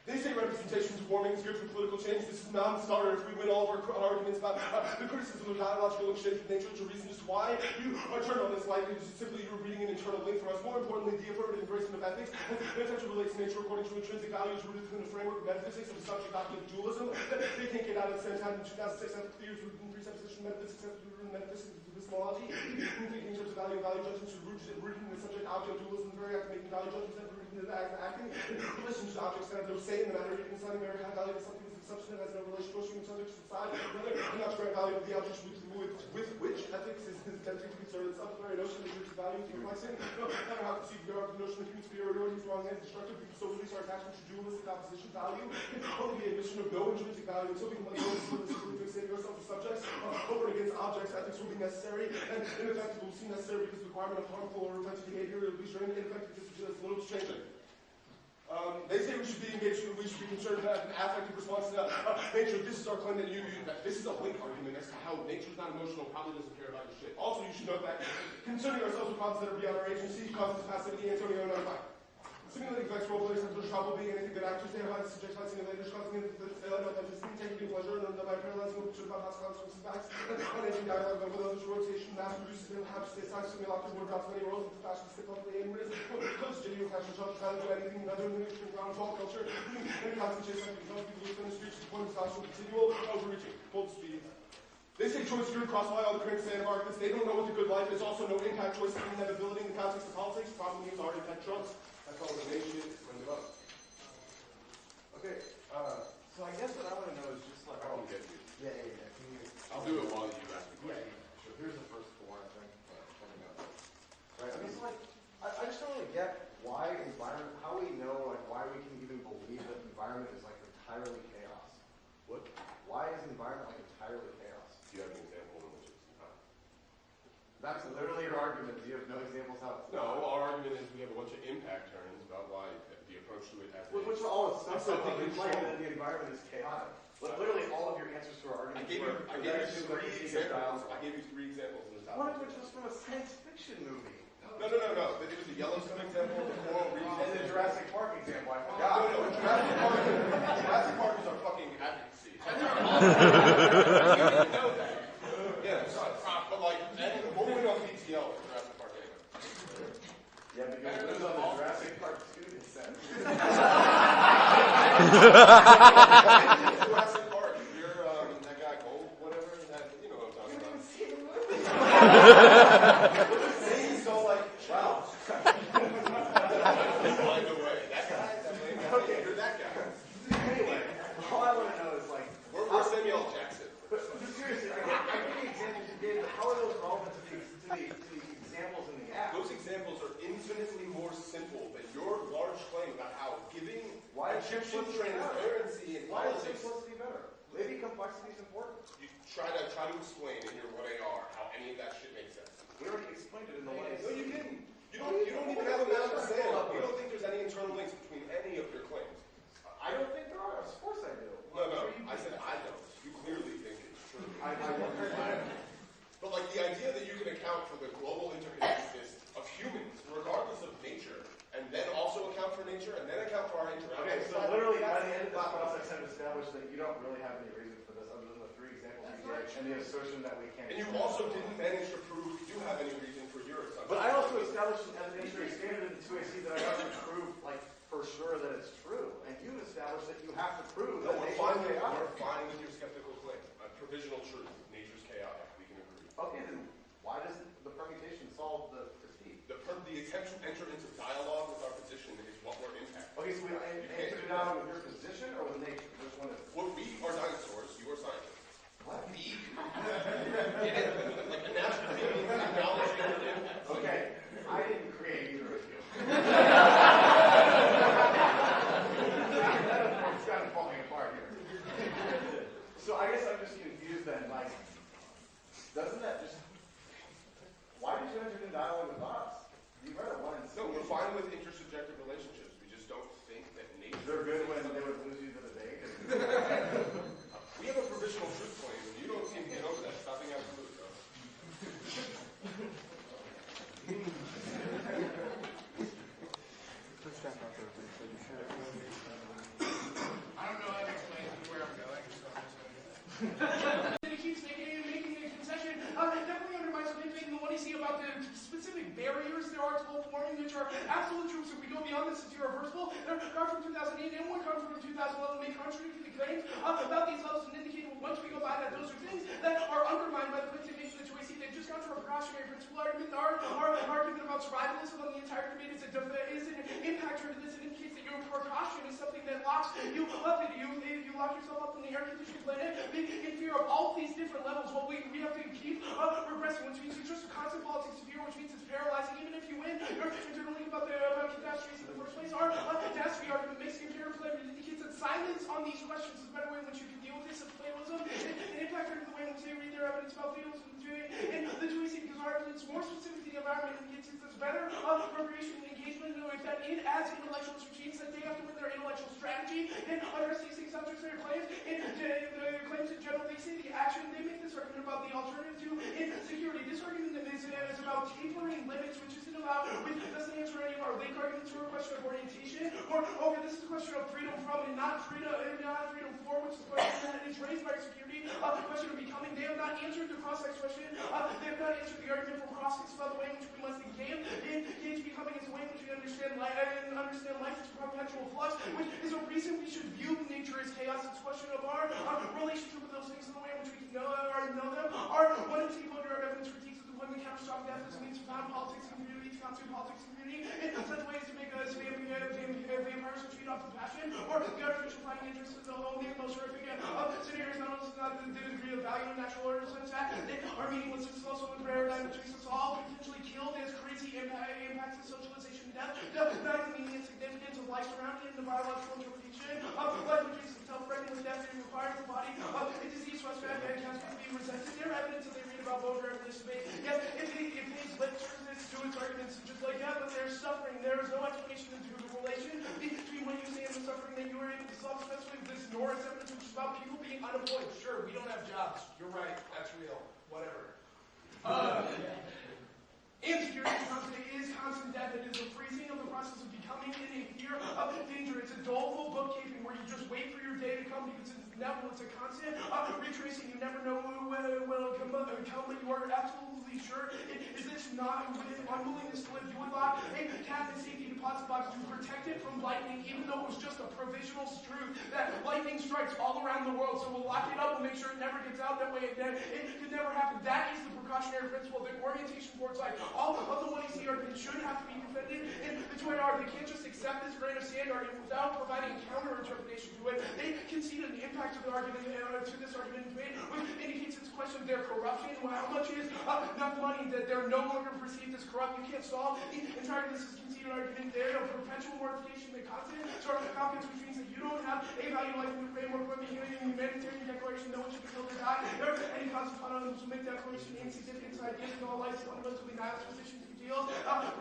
They say representation is warming is good for political change. This is non-starter. If we win all of our arguments about the criticism of dialogical exchange with nature, it's a reason as to why you are turned on this light. It's just simply you're reading an internal link for us. More importantly, the affirmative embracement of ethics and essentially relates to nature according to intrinsic values rooted within the framework of metaphysics of the subject document of dualism. They can't get out of the same time in 2006 after 3 years written presupposition metaphysics after written metaphysics of epistemology. Thinking in terms of value and value judgments are rooted in the subject object dualism, the very act of making value judgments and rooted in the act of acting. Relations to objects that have no say in the matter, even assigning very high value to something that's a substance that has no relation to human subjects to decide whether or not to grant value to the objects with which ethics is attempting to concern itself. The very notion of intrinsic value is perplexing. No matter how conceived we are of the notion of human superiority is wrong and destructive, we can so release our attachment to dualistic opposition value. It can only be admission of no intrinsic value until we can let go of simply fixating ourselves as subjects over and against objects. Ethics will be necessary and ineffective will seem necessary because the requirement of harmful or offensive behavior will be strained ineffective because it has little to change it. They say we should be engaged, we should be concerned about an affective response to nature. This is our claim that this is a link argument as to how nature's not emotional, probably doesn't care about your shit. Also, you should note that concerning ourselves with problems that are beyond our agency causes passivity, Antonio and I. Simulating effects role players have no trouble being anything but actors. They have had subjects by simulators causing authenticity, taking pleasure, and by parallelizing what should about past consequences facts, and engaging dialogue about whether others' rotation, mass produces them, have to stay aside, simulacrum, would adopt many roles, into fashion, stick off the aim risk, close genuine fashion, shop, trying to do anything, other than the ground ball culture, any concentration, like people who in the streets, to the point of social continual, overreaching, full speed. They say choice good across all the current standard arguments. They don't know what the good life is. Also, no impact choice and inevitability in the context of politics. The problem is our impact trumps. That's all the main shit is going to up. Okay, so I guess what I want to know is just like... I don't get you. Yeah. Can you... I'll do it while you ask the question. Yeah, sure. Here's the first four, I think. Right, I mean, so like, I just don't really get why environment, how we know, like, why we can even believe that environment is like entirely chaos. What? Why is environment like entirely chaos? Do you have an example in which it's not? That's literally your argument. Do you have no examples how it's No, our argument is we have a bunch of impact terms about why the approach to it has which are all stuff that they claim that the environment is chaotic. But literally all of your answers to our arguments I gave you three examples. I gave you 3 examples in the top. One of which was from a science fiction movie. No. It was the Yellowstone example, the coral reef And the Jurassic Park example, I forgot. No, Jurassic Park is our fucking advocacy. You know that. Yeah, but like, we'll win on PTL for Jurassic Park anyway. Yeah, because it was on the Jurassic Park student set. Jurassic Park, you're that guy Gold, whatever, you know what I'm talking about. See the movie. So like, wow. By the way, that guy, Okay, you're that guy. Anyway, all I want to know is like, We're Samuel Jackson. but seriously, I get the examples you gave, but how are those relevant to the examples in the app? Those examples are infinitely more simple than your large claim about how giving Why is Egyptian simplicity better? transparency in Why is politics. simplicity better? Maybe complexity is important. You try to explain in your 1AR how any of that shit makes sense. We already explained it in the way. No, you didn't. You don't even have a mouth to say it. You don't think there's any internal links between any of your claims. I don't think there are. Of course I do. No. I said I don't. You clearly think it's true. I But like the idea that you can account for the global interconnectedness of humans, regardless of nature, and then also account for nature, and then account for our interaction. Okay, so literally by the end of this process, I've established that you don't really have any reason for this other than the 3 examples you gave and the assertion that we can't. And you also didn't manage to prove you have any reason for your assumption. But I also established an evidentiary standard in the 2AC that I have to prove, like, for sure that it's true. And you established that you have to prove No, that we're nature is chaotic. fine with your skeptical claim. A provisional truth. Nature's chaotic. We can agree. Okay, then why does the permutation solve the critique? The attempt to enter into dialogue with our position is what we're impacting. Okay, so we answer it out with your position or with nature? Which one is it? Well, we are dinosaurs. You are scientists. What? We, like a national team, acknowledging your impact. Okay, I didn't create either of you. It's kind of falling apart here. So I guess I'm just confused then. Like, doesn't that just dialogue with us. You read it once. No, we're fine with intersubjective relationships. We just don't think that nature. They're good when they would lose you to the date. We have a provisional truth claim, and you don't seem to get over that. Stop being absolute, bro. I don't know how to explain where I'm going. He keeps making a concession. Definitely undermines anything the one you see about the specific barriers there are to global warming, which are absolute truths. If we go beyond this, it's irreversible. There are from 2008 and one comes from 2011 make contradictory claims about these levels and indicate once we go by that those are things that are undermined by the claims they make in the choice. They've just gone to a precautionary principle argument. Our argument about survivalism on the entire debate is an impact to this. It indicates that your precaution is something that locks you up. You lock yourself up in the air-conditioned planet in fear of all these different levels. Well, we have to keep regressing, which means it's just a constant politics of fear, which means it's paralyzing. Even if you win, you're internally about catastrophes in the first place. Our catastrophe argument makes the imperative claim. It indicates that silence on these questions is a better way in which you can deal with this. Of fatalism, an impact to the way in which they read their evidence about fatalism and the choice, because our evidence more specific to the environment indicates it's better appropriation and engagement. If that it adds intellectual routines, that they have to win their intellectual strategy and address these things, subjects their claims, and the claims in general. They say the action, they make this argument about the alternative to insecurity. This argument is about tapering limits, which isn't about, which doesn't answer any of our link arguments or a question of orientation, or this is a question of freedom from and not freedom for, which is a question that is raised by security, the question of becoming. They have not answered the cross-sex question. They have not answered the argument for cross-sex about the way in which we must engage becoming as a way in which we understand life as perpetual flux, which is a reason we should view nature as chaos. It's a question of our relationship with those things and the way in which we can know them. Our one and two under our evidence critiques of the women catastrophic death as a means to found politics and community, to constitute politics and community, and such ways to make us vampires who feed off of passion, or the artificial fighting interests of the only the most horrific scenarios, not the degree of value in natural order, such that are meaningless. This is also a paradigm that treats us all potentially killed as crazy impacts of socialization and death, not the meaning and significance of life surrounding the biological interpretation of life, which is self-pregnant with death, and requires the body of a disease suspect and has to be resented. Their evidence that they read about Boger and this debate, yes, it pays lip service to its arguments, just like, yeah, but there's suffering. There is no explanation into the relation between what you say and the suffering that you are able to solve, especially with this Norris evidence, which is about people being unemployed. Sure, we don't have jobs. You're right. That's real. Whatever. Insecurity is constant death. It is a freezing of the process of becoming in a fear of danger. It's a doleful bookkeeping where you just wait for your day to come because it's inevitable. It's a constant retracing. You never know when it will come, but you are absolutely sure. Is this not unwillingness to live? You would lock a cat in a safety deposit box to protect it from lightning, even though it was just a provisional truth that lightning strikes all around the world. So we'll lock it up and make sure it never gets out. That way it could never happen. That is the precautionary principle. The orientation towards life. All of the money arguments should have to be defended in the joint argument. They can't just accept this grain of sand argument without providing a counter-interpretation to it. They concede an impact to the argument, to this argument debate, which indicates it's a question of their corruption. How much is enough money that they're no longer perceived as corrupt? You can't solve the entire this is conceded argument there of perpetual mortification and constant sort of competence, which means that you don't have a value like the framework of the humanitarian declaration. No one should be killed or die. Any constant fundamentals will make declaration insignificant ideas in all life fundamentally nihilist positions to deal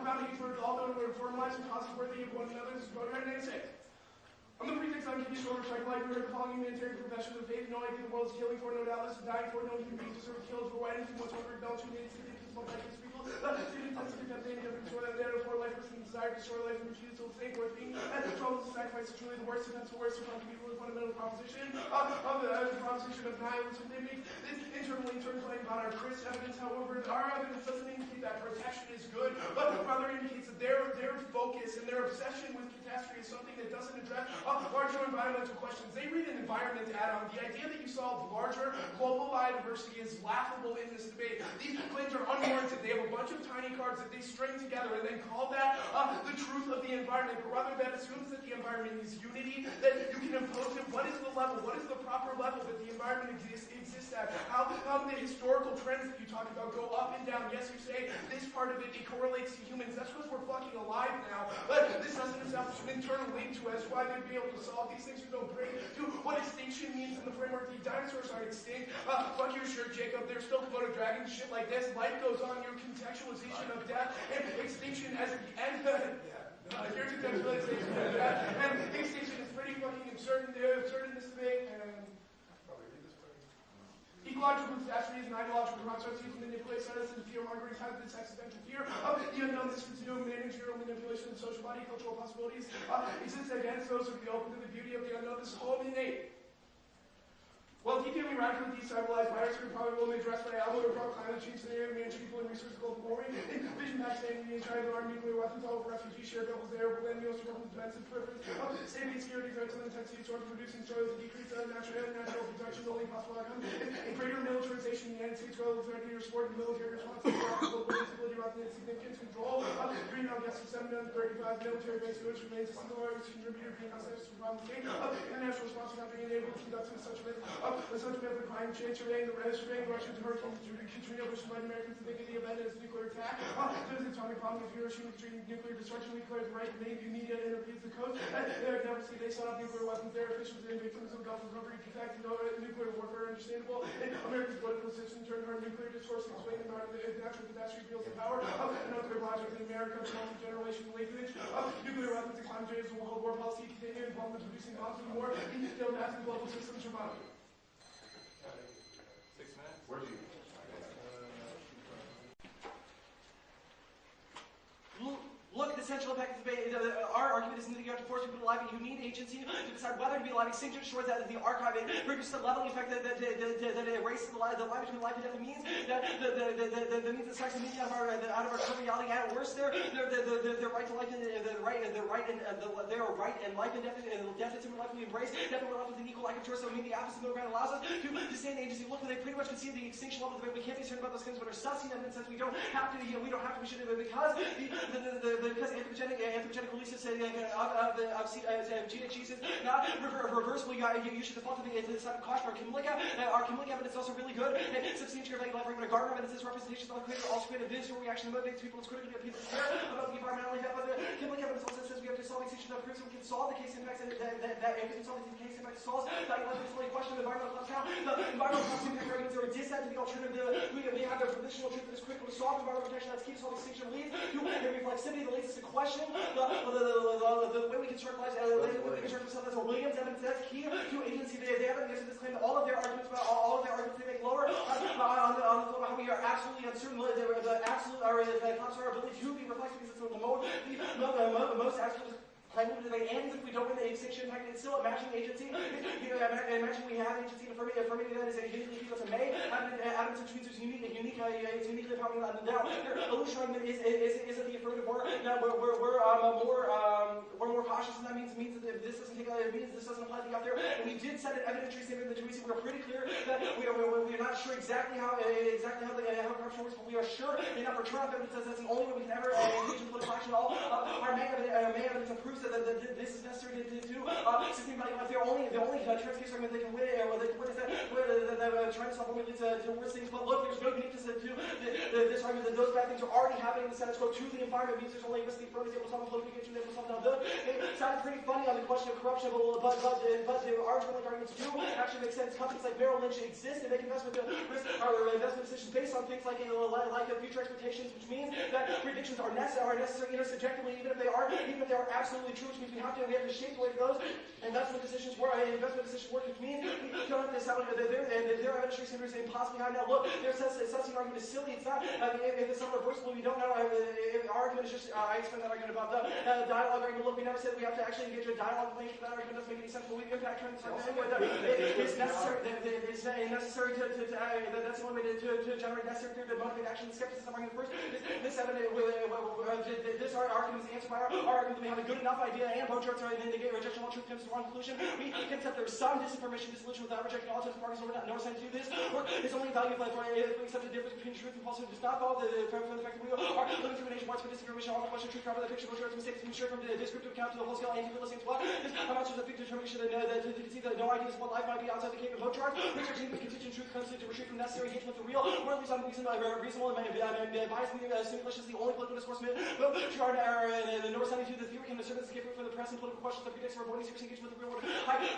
around hatred, although we're formalized and causes worthy of one another. This is what I'm going to say. On the pretext I'm keeping short, I like we heard the following humanitarian profession of faith, no idea the world is killing for, no doubt less than dying for, no human being deserve killed for, anything whatsoever, acknowledge humanity, people, therefore life is desire to destroy life and refuse to think worth being, and the troubles of sacrifice is truly the worst offense, the worst upon people, the fundamental proposition of the proposition of nihilism. They make this internally claim about our Chris evidence, however, our evidence doesn't indicate that protection is good, but rather indicates that their focus and their obsession with catastrophe is something that doesn't address larger environmental questions. They read an environment add-on. The idea that you solve larger global biodiversity is laughable in this debate. These claims are unwarranted. They have a bunch of tiny cards that they string together and then call that the truth of the environment, but rather that assumes that the environment is unity, that you can impose it. What is the level? What is the proper level that the environment exists at? How the historical trends that you talk about go up and down? Yes, you say this part of it correlates to humans. That's because we're fucking alive now. But this doesn't establish an internal link to us. Why they'd be able to solve these things who don't bring to what extinction means in the framework. The dinosaurs aren't extinct. Fuck your shirt, Jacob. They're still Komodo dragons, shit like this. Life goes on. Your contextualization of death ecological catastrophes and ideological constructs used to manipulate status and fear-mongering types of existential fear. The unknown is continuum managerial manipulation of social body, cultural possibilities. Exists against those who be open to the beauty of the unknown. This is whole innate. Well, deeply radically destabilized virus we probably will be addressed by Alba or climate change scenario, manage people and resource global warming, vision vaccinating the entire armed nuclear weapons, all over refugees, shared doubles there, millennials, weapons, defensive purpose, safety, security, threats, and intensity, source producing soils, and decrease natural production, the only possible outcome, and greater militarization in the United States, relative threat to your sport and military response to global instability, rather than significant control, greenhouse gas of 735 military base which remains a single largest contributor to greenhouse gas from the state, international response not being able to conduct such method of climate change, surveying the Russians, hurricanes, Katrina, which led Americans to think of the event as a nuclear attack. There's the atomic bomb of Hiroshima, nuclear destruction. We declared the right to name media and interviews the coast. They never see they set up nuclear weapons. Their officials and victims of Gulf recovery protect nuclear warfare, understandable. And America's political system turned our nuclear discourse and explained the natural catastrophe fields of power. Nuclear logic in America, multi-generation language. Nuclear weapons and climate change, the World War policy, continuing involvement producing bombs and war. Still massive global systems survive. 6 minutes? Where'd you? Look at the central impact of the debate. Our argument is that you have to force people to live. You need agency to decide whether to be live. Extinction shores out of the archive produces the leveling effect that erases the line between life and death. It means that means the sex and media out of our current reality. At worst, their right to life and their right and life and death is in life we embrace. Death we're left with an equal lack of choice. So I mean the opposite middle ground allows us to stay in the agency. Look, they pretty much concede the extinction level debate. We can't be certain about those things, but are sussing them and says we don't have to. We don't have to. We should because anthropogenic releases of gene Jesus not reversible. You should default to the side of caution. Our chemical evidence is also really good. Substantial like Gardner evidence is representations also create a visual reaction that motivates people. It's critical to people care about the environmental impact. But the chemical evidence also says we have to solve extinction of proofs. We can solve the case impacts that we can solve the case impacts solves. That is only a question of environmental costs. Now the environmental cost impact arguments are a dissent to the alternative. We have the traditional truth that is critical to solve environmental protection. That's key to solve extinction leads to a reflexivity that leads us to question the way we construct lives, the way we construct ourselves. That's what Williams evidence. That's key to agency. They haven't answered this claim that all of their arguments they make lower on the floor about how we are absolutely uncertain the absolute our ability to be reflected because it's the most absolute. And if we don't win the extinction impact, it's still a matching agency. Imagine we have agency and affirmative that is a uniquely equal to May. Adams which means it's uniquely empowering on the down. Their illusion argument is the affirmative. We're more cautious, and that means that this doesn't apply to the up there. And we did set an evidentiary statement in the tweets. We're pretty clear that we're not sure exactly how corruption works, but we are sure enough for Trump evidence says that's the only way we can ever engage in political action at all. Our May evidence approves that this is necessary to do. System body life. The only trans case argument they can win, or they can win is that the trans stuff only leads to worse things. But look, there's no uniqueness to this argument that those bad things are already happening in the status quo to the environment. Means there's only a risk the affirmative will solve political engagement. They will solve now. It sounded pretty funny on the question of corruption, but the arguments do actually make sense. Companies like Merrill Lynch exist and make investment decisions based on things like future expectations, which means that predictions are necessary intersubjectively, even if they are absolutely true, which means we have to shape the way it goes. Investment decisions work, which means we don't have to establish their evidentiary standards is impossibly high. Now look, their assessing argument is silly. It's not if it's not reversible, we don't know. Our argument is just I explained that argument about the dialogue argument. Look, we never said we have to actually engage in a dialogue with that argument doesn't make any sense, but we impact trends it's necessary that's the only way to generate necessary theory to motivate action. Skepticism argument first. This argument is answered by our argument that we have a good enough idea and both charts are in the rejection of all truth comes to the wrong conclusion. We concept there is some disinformation dissolution without rejecting all types of parties, so we're not no sign to do this. Work is only valuable if we accept the difference between truth and falsehood. Does not follow from the fact that we are living through a nation marks for disinformation, all the question of truth, cover the picture, which are mistakes, being sure from the descriptive account to the whole scale, and people listening to what? This amounts to the big determination that to conceive that no ideas of what life might be outside the cave of both charts. Researching the contingent truth comes to retreat from necessary engagement with the real, or at least unreasonable and biased simulation is the only political discourse but chart the north side to the theory can assert as a gift for the press and political questions that predicts for avoiding serious engagement with the real world.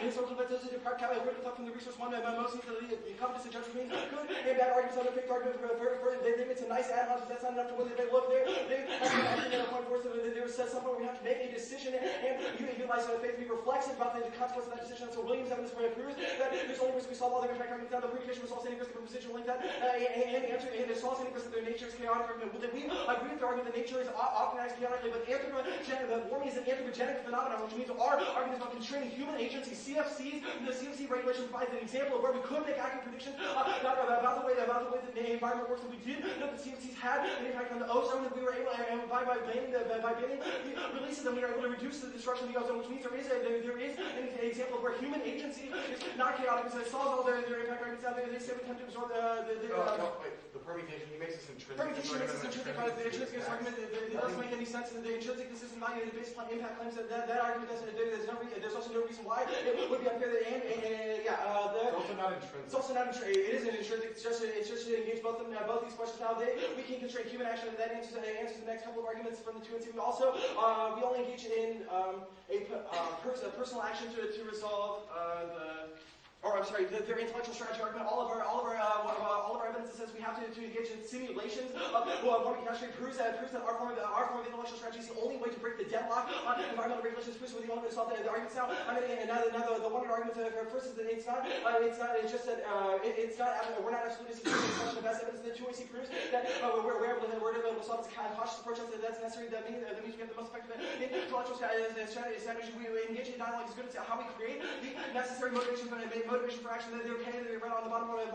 Historical events those who depart critical thought from the resource one most need to the competence and judgment between good and bad arguments on the fake argument they think it's a nice add-on, but that's not enough to win the debate. Look, they point forth that there is at some point we have to make a decision, and utilize faith to be reflexive about the consequence of that decision. So Williams evidence proves that there's only risk we solve all the impact arguments down. The pre-condition was also any risk of a position like that, and the answer is solves any risk that their nature is chaotic. That we agree with the argument that nature is organized chaotically, but warming is an anthropogenic phenomenon, which means our argument about constraining human agency, CFCs, the CFC regulation provides an example of where we could make accurate predictions about the way that the environment works. And we did know that CFCs had an impact on the ozone, and we were able, and by banning the releases, and we were able to reduce the destruction of the ozone, which means there is an example of where human agency is not chaotic, because it solves all their impact arguments out there. They say we come to absorb the permutation, he makes this intrinsic. Permutation makes this intrinsic argument. It doesn't make any sense. The intrinsic consistent value of the base impact claims that argument doesn't. There's also no reason why it would be unfair. It's also not intrinsic. It's also not intrinsic. It isn't intrinsic. It's just to engage both these questions. Now we can constrain human action, and that answers the next couple of arguments from the 2 and 2. Also, we only engage in a personal action to resolve their intellectual strategy argument. All of our evidence says we have to engage in simulations of warming catastrophe proves that our form of intellectual strategy is the only way to break the deadlock on environmental regulations. Proves we're the only way to solve the arguments now. The one argument first is that it's not. It's just that we're not absolutely secure in the question of best evidence. The 2AC proves that we're able to solve this kind of cautious approach that's necessary. That means we have the most effective intellectual strategy. We engage in dialogue as good as how we create the necessary motivation for action. They're okay. They're right on the bottom of the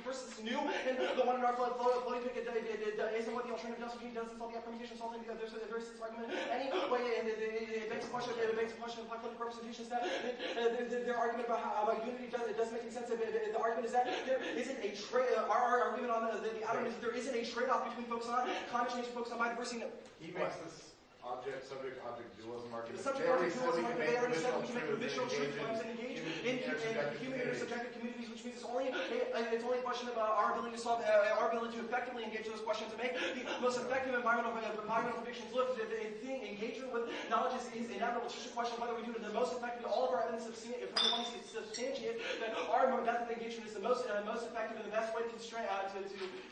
first is new, and the one in our floating pick isn't what the alternative does. Which doesn't solve the permutation, solving there's this argument anyway, and it begs the question of hypothetical representations. That their argument about unity doesn't make any sense. The argument is that there isn't a trade. Our argument on the outer is that there isn't a trade-off between focus on climate change and focus on biodiversity. He makes this subject-object dualism argument. The subject-object dualism argument, they already said we can make provisional truth claims and engage in human intersubjective communities, which means it's only a question of our ability to solve, our ability to effectively engage those questions and make the most effective environmental predictions. Look, the thing, engagement with knowledge is inevitable. It's just a question of whether we do it the most effectively. All of our evidence substantiates that our method of engagement is the most effective and the best way to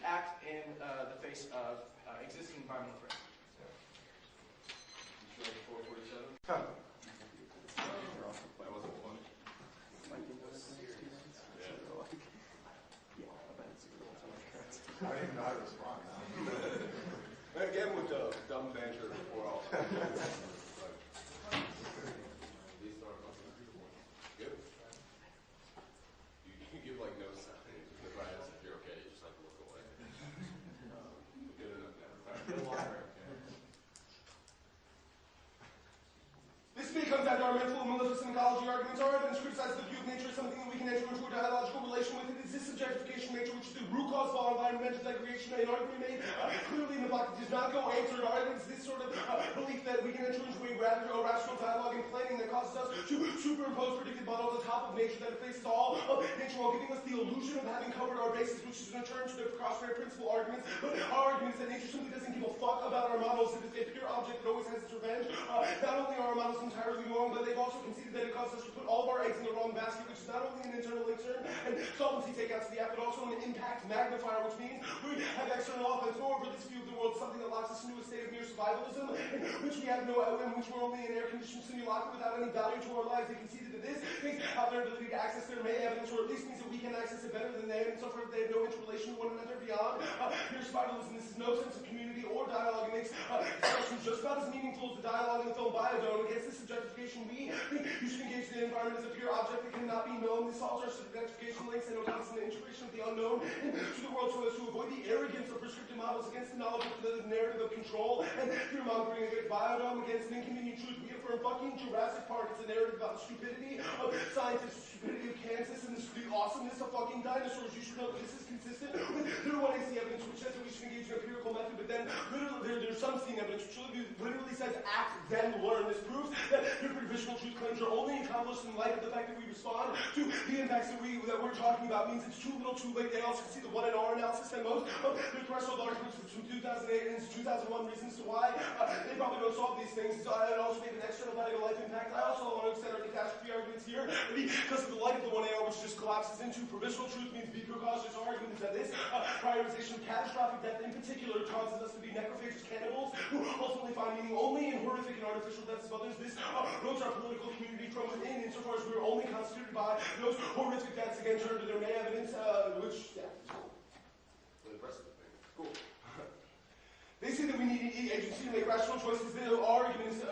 act in the face of existing environmental threats. 447. That wasn't funny. I don't even know how to respond. Again with the dumb banter before all. Good. You give like no sign. If I ask if you're okay, you just like look away. Good enough now. This becomes after our mental and maleficent ecology arguments. Our evidence criticizes the view of nature as something that we can enter into a dialogical relation with. It is this subjectification of nature which is the root cause of all environmental degradation. An argument made clearly in the block that does not go answered. Our evidence is this sort of belief that we can enter into a rational dialogue and planning that causes us to superimpose predicted models on top of nature that faces all of nature while giving us the illusion of having covered our bases, which is in turn to the precautionary principle arguments. But our argument is that nature simply doesn't give a fuck about our models. It is a pure object that always has its revenge. Not only are our models entirely wrong, but they've also conceded that it causes us to put all of our eggs in the wrong basket, which is not only an internal extern and solvency takeout to the app, but also an impact magnifier, which means we have external offense. Moreover, this view of the world is something that locks us into a state of mere survivalism, in which we have no in which we're only an air-conditioned simulacrum without any value to our lives. They conceded that this makes out their ability to access their main evidence, or at least means that we can access it better than they, and so forth. They have no interrelation with one another beyond mere survivalism. This is no sense of community or dialogue. It makes discussions just about as meaningful as the dialogue in the film Biodome. Against this subjectification, we think you should engage the environment as a pure object that cannot be known. This solves our subjectification links and allows an integration of the unknown into the world so as to avoid the arrogance of prescriptive models against the knowledge of the narrative of control and fear-mongering against Biodome against an inconvenient truth. We affirm fucking Jurassic Park. It's a narrative about the stupidity of scientists, the stupidity of Kansas, and the awesomeness of fucking dinosaurs. You should know that this is consistent with their 1AC evidence, which says that we should engage in empirical method, but then literally there's some scene evidence which literally says act, then learn. This proves that your provisional truth claims are only accomplished in light of the fact that we respond to the impacts that we're talking about. Means it's too little, too late. They also can see the 1NR analysis and most of their threshold arguments from 2008 and 2001 reasons to why they probably don't solve these things. And also they have an external value to life impact. I also want to extend our catastrophe arguments here because of the light of the 1AR, which just collapses into provisional truth means be precautious. Our argument is that this prioritization of catastrophic death in particular causes us to be necrophagous cannibals who ultimately find meaning only in horrific and artificial deaths of others. This erodes our political community from within, insofar as we are only constituted by those horrific deaths again turned to their May evidence, which, yeah, it's cool. The impressive thing. Cool. They say that we need agency to make rational choices. The argument is,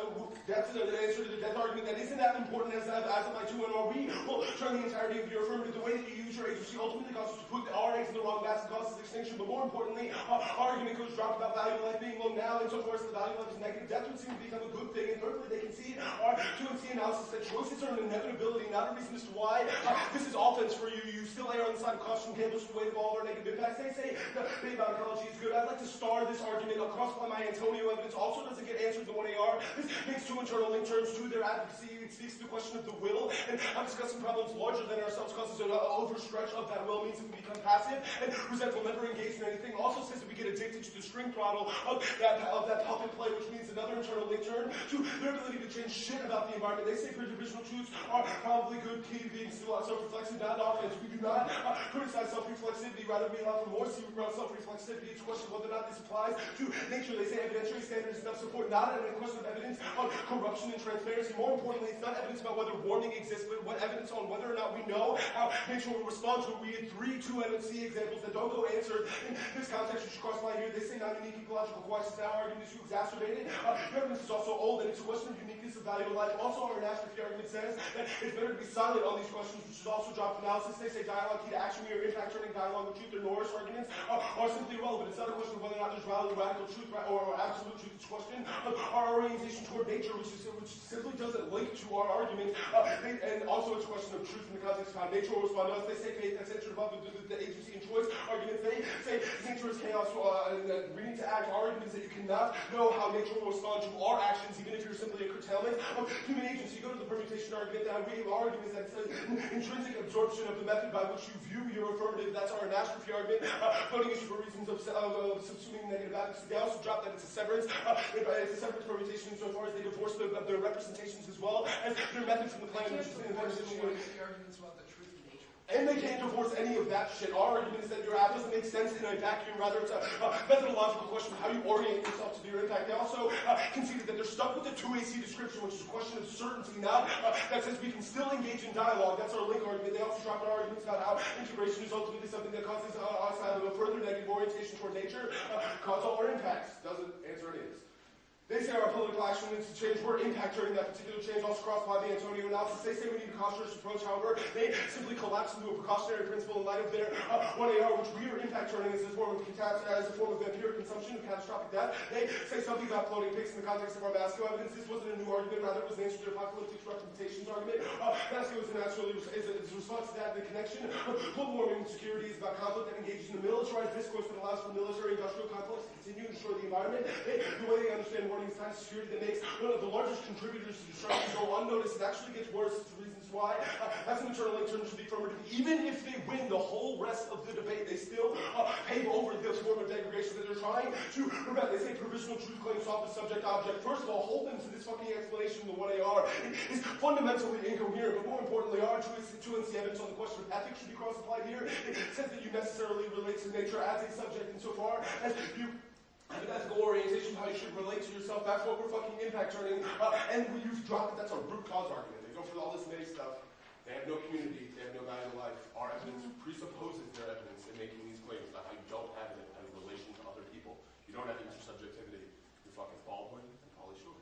that's the answer to the death argument. That isn't that important as it might to an RE. Well, turn the entirety of your affirmative. The way that you use your agency ultimately causes you to put our eggs in the wrong basket, causes extinction. But more importantly, our argument goes dropped about value of life being low now, and so forth. The value of life is negative. Death would seem to become a good thing. And thirdly, they can see our 2&C analysis that choices are an inevitability, not a reason as to why. This is offense for you. You still err on the side of caution, can't push the weight of all of our negative impacts. They say the debate about ecology is good. I'd like to star this argument across by my Antonio evidence also doesn't get answered in the 1AR. This makes two internal link terms to their advocacy. It speaks to the question of the will, and I'm discussing problems larger than ourselves causes an overstretch of that will, means that we become passive and resentful, never engaged in anything. Also says that we get addicted to the string throttle of that puppet play, which means another internal link term to their ability to change shit about the environment. They say provisional truths are probably good key to being still self-reflexive, not offense. We do not criticize self-reflexivity, rather we allow for more self-reflexivity. It's a question of whether or not this applies to nature. They say evidentiary standards enough support, not a question of evidence on corruption and transparency. More importantly, it's not evidence about whether warming exists, but what evidence on whether or not we know how nature will respond to it. We had 2&C examples that don't go answered in this context, which cross my here. They say non-unique ecological questions now argument is too exacerbated. The argument is also old, and it's a question of uniqueness of value of life. Also, our anastrophe argument says that it's better to be silent on these questions, which is also dropped analysis. They say dialogue key to action, we are impact turning dialogue with truth. Their Norris arguments are simply irrelevant. It's not a question of whether or not there's radical truth or absolute truth. It's a question of our orientation toward nature, which simply doesn't link to our argument. And also it's a question of truth in the context of how nature will respond to us. They say faith, that's entered above the agency and choice arguments. They say nature is chaos, and that we need to act. Our argument is that you cannot know how nature will respond to our actions, even if you're simply a curtailment of human agency. Go to the permutation argument. Our argument is that it's an intrinsic absorption of the method by which you view your affirmative. That's our anastrophe argument. Voting issue for reasons of subsuming negative advocacy. They also drop that it's a severance. It's a severance permutation insofar as they divorce their representations as well as their methods from the plan. The arguments about the truth of nature. And they can't divorce any of that shit. Our argument is that your app doesn't make sense in a vacuum. Rather, it's a methodological question of how you orient yourself to your impact. They also conceded that they're stuck with the 2AC description, which is a question of certainty, not that says we can still engage in dialogue. That's our link argument. They also dropped our arguments about how integration is ultimately something that causes us to have a further negative orientation toward nature, cause all our impacts. Doesn't answer any of this. They say our political action needs to change. We're impact turning that particular change, also crossed by the Antonio analysis. They say we need a cautious approach. However, they simply collapse into a precautionary principle in light of their 1AR, which we are impact turning as a form of empiric consumption of catastrophic death. They say something about floating pigs in the context of our Masco evidence. This wasn't a new argument, rather it was an answer to apocalyptic representations argument. Masco is a response to that. The connection of global warming and security is about conflict that engages in the militarized discourse that allows for military industrial conflicts to continue to destroy the environment. The way they understand warning is kind of security that makes one of the largest contributors to destruction go unnoticed. It actually gets worse. It's the reasons why. That's an internal link term to the affirmative. Even if they win the whole rest of the debate, they still pave over this form of degradation that they're trying to prevent. They say provisional truth claims solve the subject-object. First of all, hold them to this fucking explanation of the 1AR. It is fundamentally incoherent, but more importantly, our 2&C evidence on the question of ethics should be cross-applied here. It says that you necessarily relate to nature as a subject insofar as you have an ethical orientation, how you should relate to yourself. That's what we're fucking impact turning. And when you've dropped it, that's our root cause argument. They go for all this May stuff. They have no community. They have no value in life. Our evidence presupposes their evidence in making these claims about how you don't have it as a relation to other people. You don't have intersubjectivity. You're fucking Baldwin and Pauly Shore.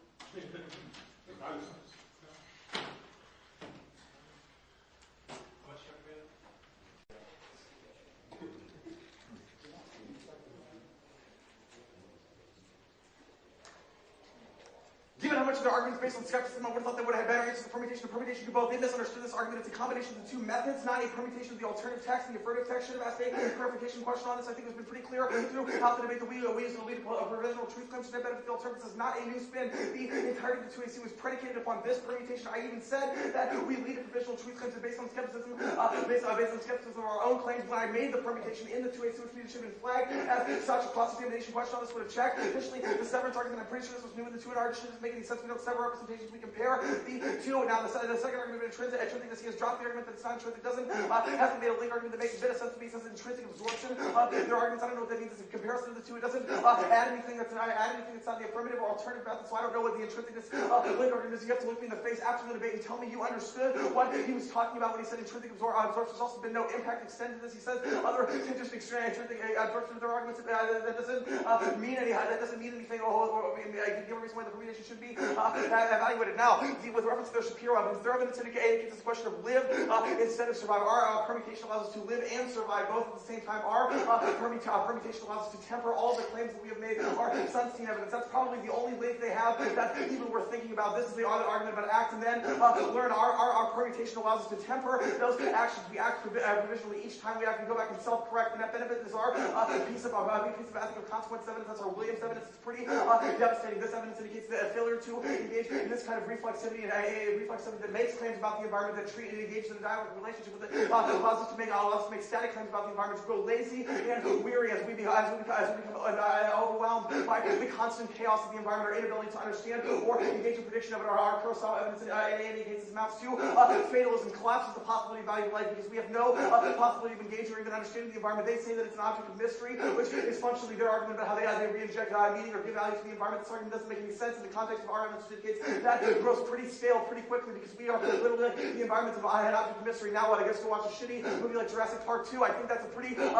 Given how much of their argument is based on skepticism, I would have thought they would have had better answers to permutation and permutation to both. They misunderstood this argument. It's a combination of the two methods, not a permutation of the alternative text and the affirmative text. Should have asked a clarification question on this. I think it's been pretty clear throughout the debate that we use the lead of provisional truth claims to benefit the alternative. This is not a new spin. The entirety of the 2AC was predicated upon this permutation. I even said that we lead the provisional truth claims based on skepticism, based on skepticism of our own claims. When I made the permutation in the 2AC, which should have been flagged as such a cross-examination question on this would have checked. Additionally, the severance argument, I'm pretty sure this was new in the 2AR. It shouldn't make any sense. we note several representations we compare the two. Now the second argument of intrinsicness, he has dropped the argument that it's not intrinsic, hasn't made a link argument that makes a bit of sense to me. He says intrinsic absorption. Their arguments, I don't know what that means. It's a comparison of the two. It doesn't add anything that's not the affirmative or alternative method, so I don't know what the intrinsicness link argument is. You have to look me in the face after the debate and tell me you understood what he was talking about when he said intrinsic absorption. There's also been no impact extended to this. He says other interesting intrinsic absorption of their arguments that doesn't mean anything or give a reason why the permutation should be evaluated. Now, with reference to their Shapiro evidence, their evidence indicates this question of live instead of survive. Our permutation allows us to live and survive both at the same time. Our permutation allows us to temper all the claims that we have made. Our Sunstein evidence, that's probably the only link they have that's even worth thinking about. This is the other argument about act and then learn. Our permutation allows us to temper those actions. We act provisionally each time we have to go back and self-correct. The net benefit is our piece of ethical consequence evidence. That's our Williams evidence. It's pretty devastating. This evidence indicates that a failure to engage in this kind of reflexivity and a reflexivity that makes claims about the environment, that treat and engage in a dialogue relationship with it, allows us to make static claims about the environment, to grow lazy and weary as we become overwhelmed by the constant chaos of the environment, our inability to understand or engage in prediction of it. Our Kurosawa evidence indicates this amounts to fatalism, collapses the possibility of value of life because we have no possibility of engaging or even understanding the environment. They say that it's an object of mystery, which is functionally their argument about how they re-inject meaning or give value to the environment. This argument doesn't make any sense in the context of our evidence, which indicates that grows pretty stale pretty quickly because we are literally like the environment of an object of mystery. Now what? I guess go watch a shitty movie like Jurassic Park 2. I think that's a pretty good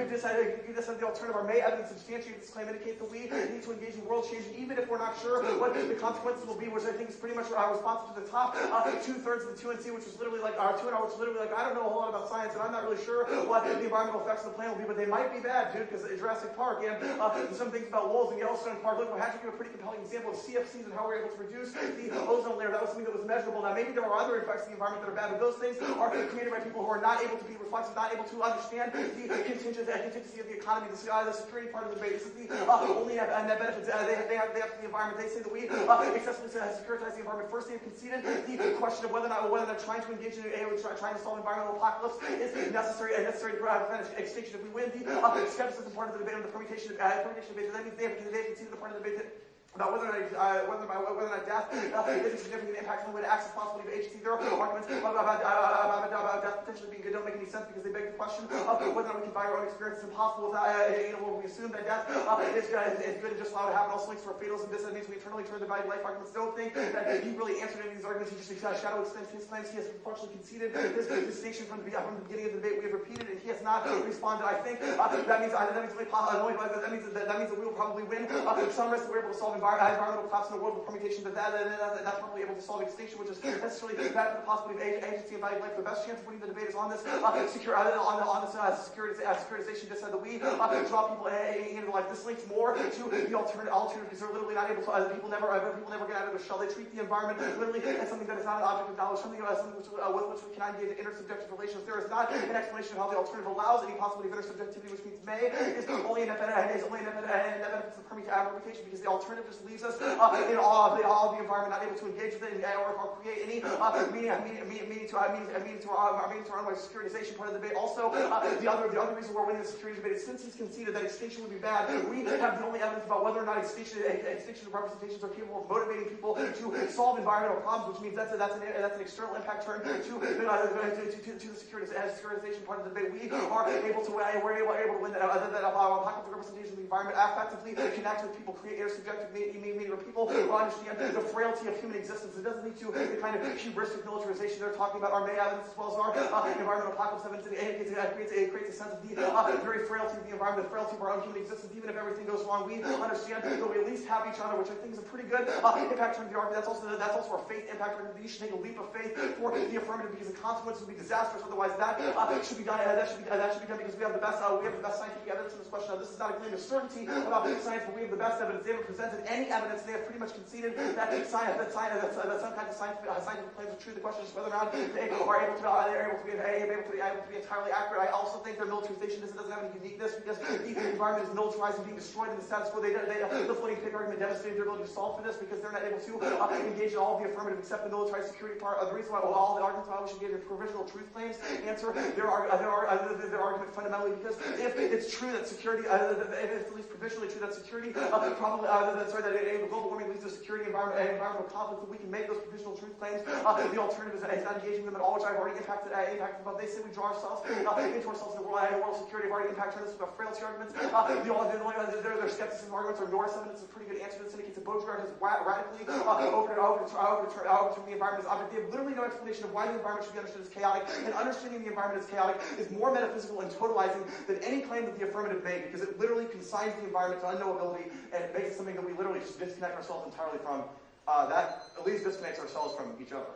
disadvantage. The alternative. Our May evidence substantiates this claim, indicates that we need to engage in world change, even if we're not sure what the consequences will be, which I think is pretty much responsive to the top 2/3 of the 2NC, which was literally like our 2 and R, which is literally like, I don't know a whole lot about science, and I'm not really sure what the environmental effects of the plan will be, but they might be bad, dude, because Jurassic Park and some things about wolves in Yellowstone Park. Look, Patrick gave a pretty compelling example of CFCs and how we're able to reduce the ozone layer. That was something that was measurable. Now, maybe there are other effects of the environment that are bad, but those things are created by people who are not able to be reflexive, not able to understand the contingency of the economy, the security part of the debate. This is the only net benefits they have to the environment. They say that we excessively securitize the environment. First, they have conceded the question of whether or not trying to engage in trying to solve environmental apocalypse is necessary to prevent extinction. If we win the skepticism part of the debate on the permutation debate, that means they have conceded the part of the debate about whether or not death is a significant impact on the way to access possibility of agency. Their arguments about death potentially being good don't make any sense because they beg the question of whether or not we can buy our own experience. It's impossible without we assume that death is good and just allow it to happen. Also links to our fatalism. This means we eternally turn the value of life arguments. Don't think that he really answered any of these arguments. He just shadow extends his claims. He has partially conceded this distinction from the beginning of the debate. We have repeated it. He has not responded. I think that means that means that we will probably win some risk that we're able to solve environmental collapse in the world with permutation, but that's probably able to solve extinction, which is necessarily bad for the possibility of agency and value of life. The best chance of winning the debate is on this securitization. Just said that we draw people into life. This links more to the alternative because they're literally not able to. People never get out of their shell. They treat the environment literally as something that is not an object of knowledge, something with which we cannot engage in intersubjective relations. There is not an explanation of how the alternative allows any possibility of intersubjectivity, which means may is only an benefit of permutation because the alternative just leaves us in awe of the environment, not able to engage with it or create any meaning to our own way. Securitization part of the debate. Also, the other reason we're winning the security debate is since he's conceded that extinction would be bad, we have the only evidence about whether or not extinction representations are capable of motivating people to solve environmental problems, which means that's an external impact turn to the securitization part of the debate. We're able to win that apocalyptic representation of the environment, effectively connect with people, create intersubjective meaning where people understand the frailty of human existence. It doesn't lead to the kind of hubristic militarization they're talking about. Our May evidence as well as our environmental apocalypse evidence creates a sense of the very frailty of the environment, the frailty of our own human existence. Even if everything goes wrong, we understand that we at least have each other, which I think is a pretty good impact on the argument. That's also our faith impact argument. You should take a leap of faith for the affirmative because the consequences would be disastrous. Otherwise, that should be done. That should be done because we have the best scientific evidence in this question. Now, this is not a claim of certainty about science, but we have the best evidence. They haven't presented any evidence. They have pretty much conceded that some kinds of scientific claims are true. The question is whether or not they are able to be entirely accurate. I also think their militarization doesn't have any uniqueness because the environment is militarized and being destroyed in the status quo. The floating pig argument devastated their ability to solve for this because they're not able to engage in all of the affirmative except the militarized security part. The reason why all the arguments why we should give the provisional truth claims answer their argument fundamentally because if it's true that security, if it's at least provisionally true that security, probably that necessary that global warming leads to security, environmental conflict, that we can make those provisional truth claims. The alternative is not engaging them at all, which I've already impacted above. They say we draw ourselves into ourselves in the world security. I've already impacted this with our frailty arguments. Their skepticism arguments or Norris evidence is a pretty good answer to this. Indicates that Baudrillard has radically overturned the environment as object. They have literally no explanation of why the environment should be understood as chaotic, and understanding the environment as chaotic is more metaphysical and totalizing than any claim that the affirmative made, because it literally consigns the environment to unknowability, and it makes it something that we literally just disconnect ourselves entirely from. That at least disconnects ourselves from each other.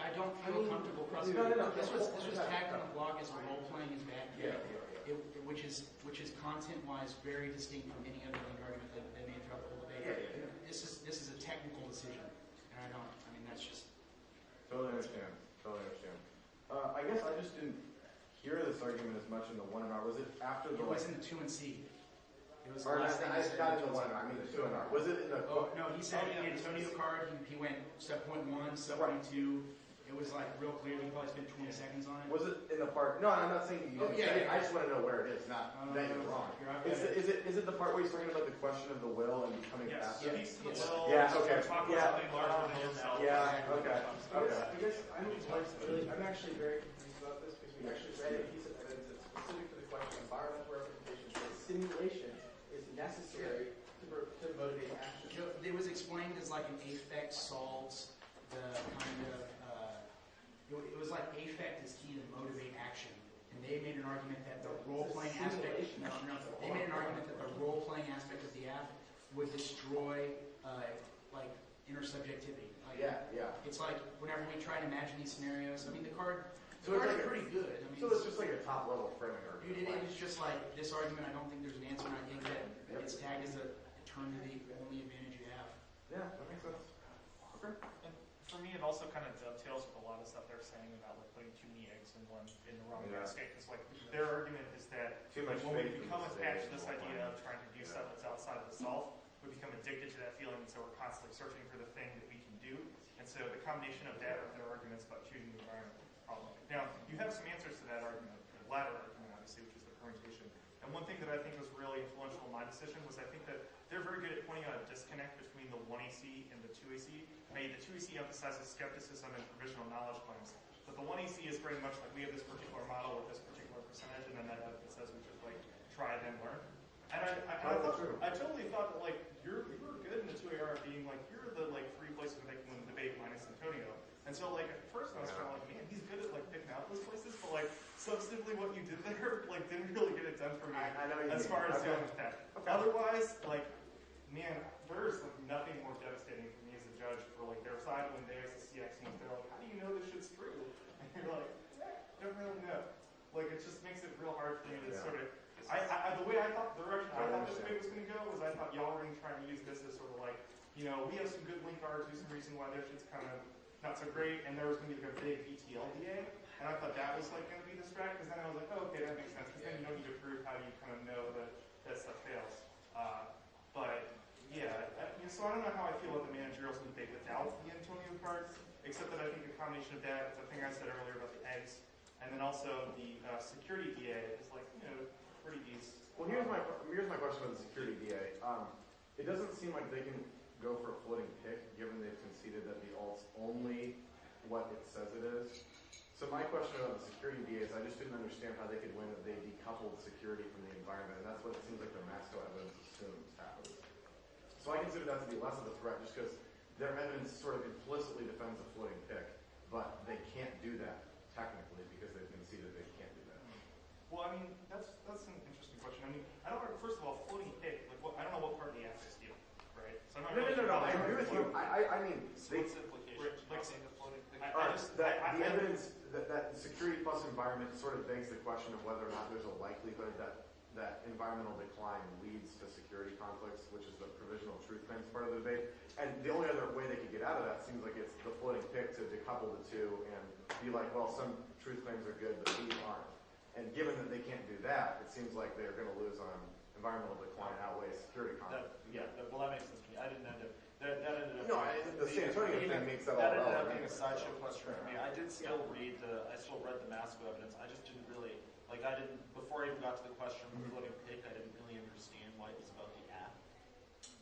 I don't feel comfortable crossing. This was tagged on the blog as role playing is bad, which is content-wise very distinct from any other argument that may throughout the whole debate. This is a technical decision, and that's just. Totally understand. I guess I just didn't hear this argument as much in the 1 and R. Was it after the? It was in the 2 and C. It was the last thing I got in the 1 and R. I mean the 2 and R. Was it in the? Oh no, he said Antonio card. He went sub point 1, sub point 2. It was like real clear. He probably spent 20 seconds on it. Was it in the part? No, I'm not saying you didn't say it. I just want to know where it is. Not that you're wrong. Is it the part where he's talking about the question of the will and coming past it? Yes. Will. Yeah. Okay. Talk about something larger than yourself. Yeah. Okay. I guess I'm actually very confused about this because we actually read a piece of evidence that's specific to the question of environmental representations where simulation is necessary to motivate action. It was explained as like an affect solves the kind of. It was like affect is key to motivate action, and they made an argument that the role-playing aspect. They made an argument that the role-playing aspect of the app would destroy like intersubjectivity. Like, it's like whenever we try to imagine these scenarios. I mean, the card is pretty good. I mean, so it's just like a top-level framing argument. It is just like this argument. I don't think there's an answer, and I think that it's tagged as a term to the only advantage you have. Yeah, that makes sense. Okay. For me, it also kind of dovetails with a lot of stuff they're saying about like putting too many eggs in the wrong basket. Because like their argument is that when we become attached to this idea of trying to do stuff that's outside of the self, we become addicted to that feeling, and so we're constantly searching for the thing that we can do. And so the combination of that with their arguments about choosing the environment is problematic. Now, you have some answers to that argument, the latter argument, obviously, which is the permutation. And one thing that I think was really influential in my decision was I think that they're very good at pointing out a disconnect between the 1AC and the 2AC. The 2AC emphasizes skepticism and provisional knowledge claims, but the 1AC is very much like we have this particular model with this particular percentage, and then that evidence says we should like try then learn. And I totally thought that like you were good in the 2AR being like you're the like 3 places where they can win the debate minus Antonio. And so like at first I was kind of like, man, he's good at like picking out those places, but like substantively what you did there like didn't really get it done for me as far as dealing with that. Otherwise, like man, there's like nothing more devastating for me as a judge for like their side when they as the CX teams, they're like, how do you know this shit's true? And you're like, don't really know. Like it just makes it real hard for me to sort of. The way I thought the direction I thought this debate was going to go was I thought y'all were going to try and use this as sort of like you know, we have some good link cards, there's some reason why their shit's kind of not so great, and there was going to be like a big VTL DA, and I thought that was like going to be the strat, because then I was like, oh, okay, that makes sense, because then you don't need to prove how you kind of know that that stuff fails. But yeah, so I don't know how I feel about the managerial debate without the Antonio cards, except that I think a combination of that, the thing I said earlier about the eggs, and then also the security DA is like, you know, pretty decent. Well, here's my question about the security DA. It doesn't seem like they can go for a floating pick, given they've conceded that the alt's only what it says it is. So my question about the security DA is I just didn't understand how they could win if they decoupled security from the environment, and that's what it seems like the Masco evidence assumes happens. So I consider that to be less of a threat just because their evidence sort of implicitly defends a floating pick, but they can't do that technically because they've conceded they can't do that. Well, I mean, that's an interesting question. I mean, I don't know, first of all, floating pick, like, I don't know what part of the ethics deal, right? So I'm not No, I agree with you. I mean, what's the implication? Like saying the floating pick. the evidence that security plus environment sort of begs the question of whether or not there's a likelihood that environmental decline leads to security conflicts, which is the provisional truth claims part of the debate. And the only other way they could get out of that seems like it's the floating pick to decouple the two and be like, well, some truth claims are good, but these aren't. And given that they can't do that, it seems like they're going to lose on environmental decline outweighs security conflict. Well, that makes sense to me. I didn't end up. That ended up. No, the San Antonio thing makes that all ended up relevant. being a sideshow question for me. I did still read I still read the Masco evidence. I just didn't really before I even got to the question of the floating pick, I didn't really understand why it was about the app.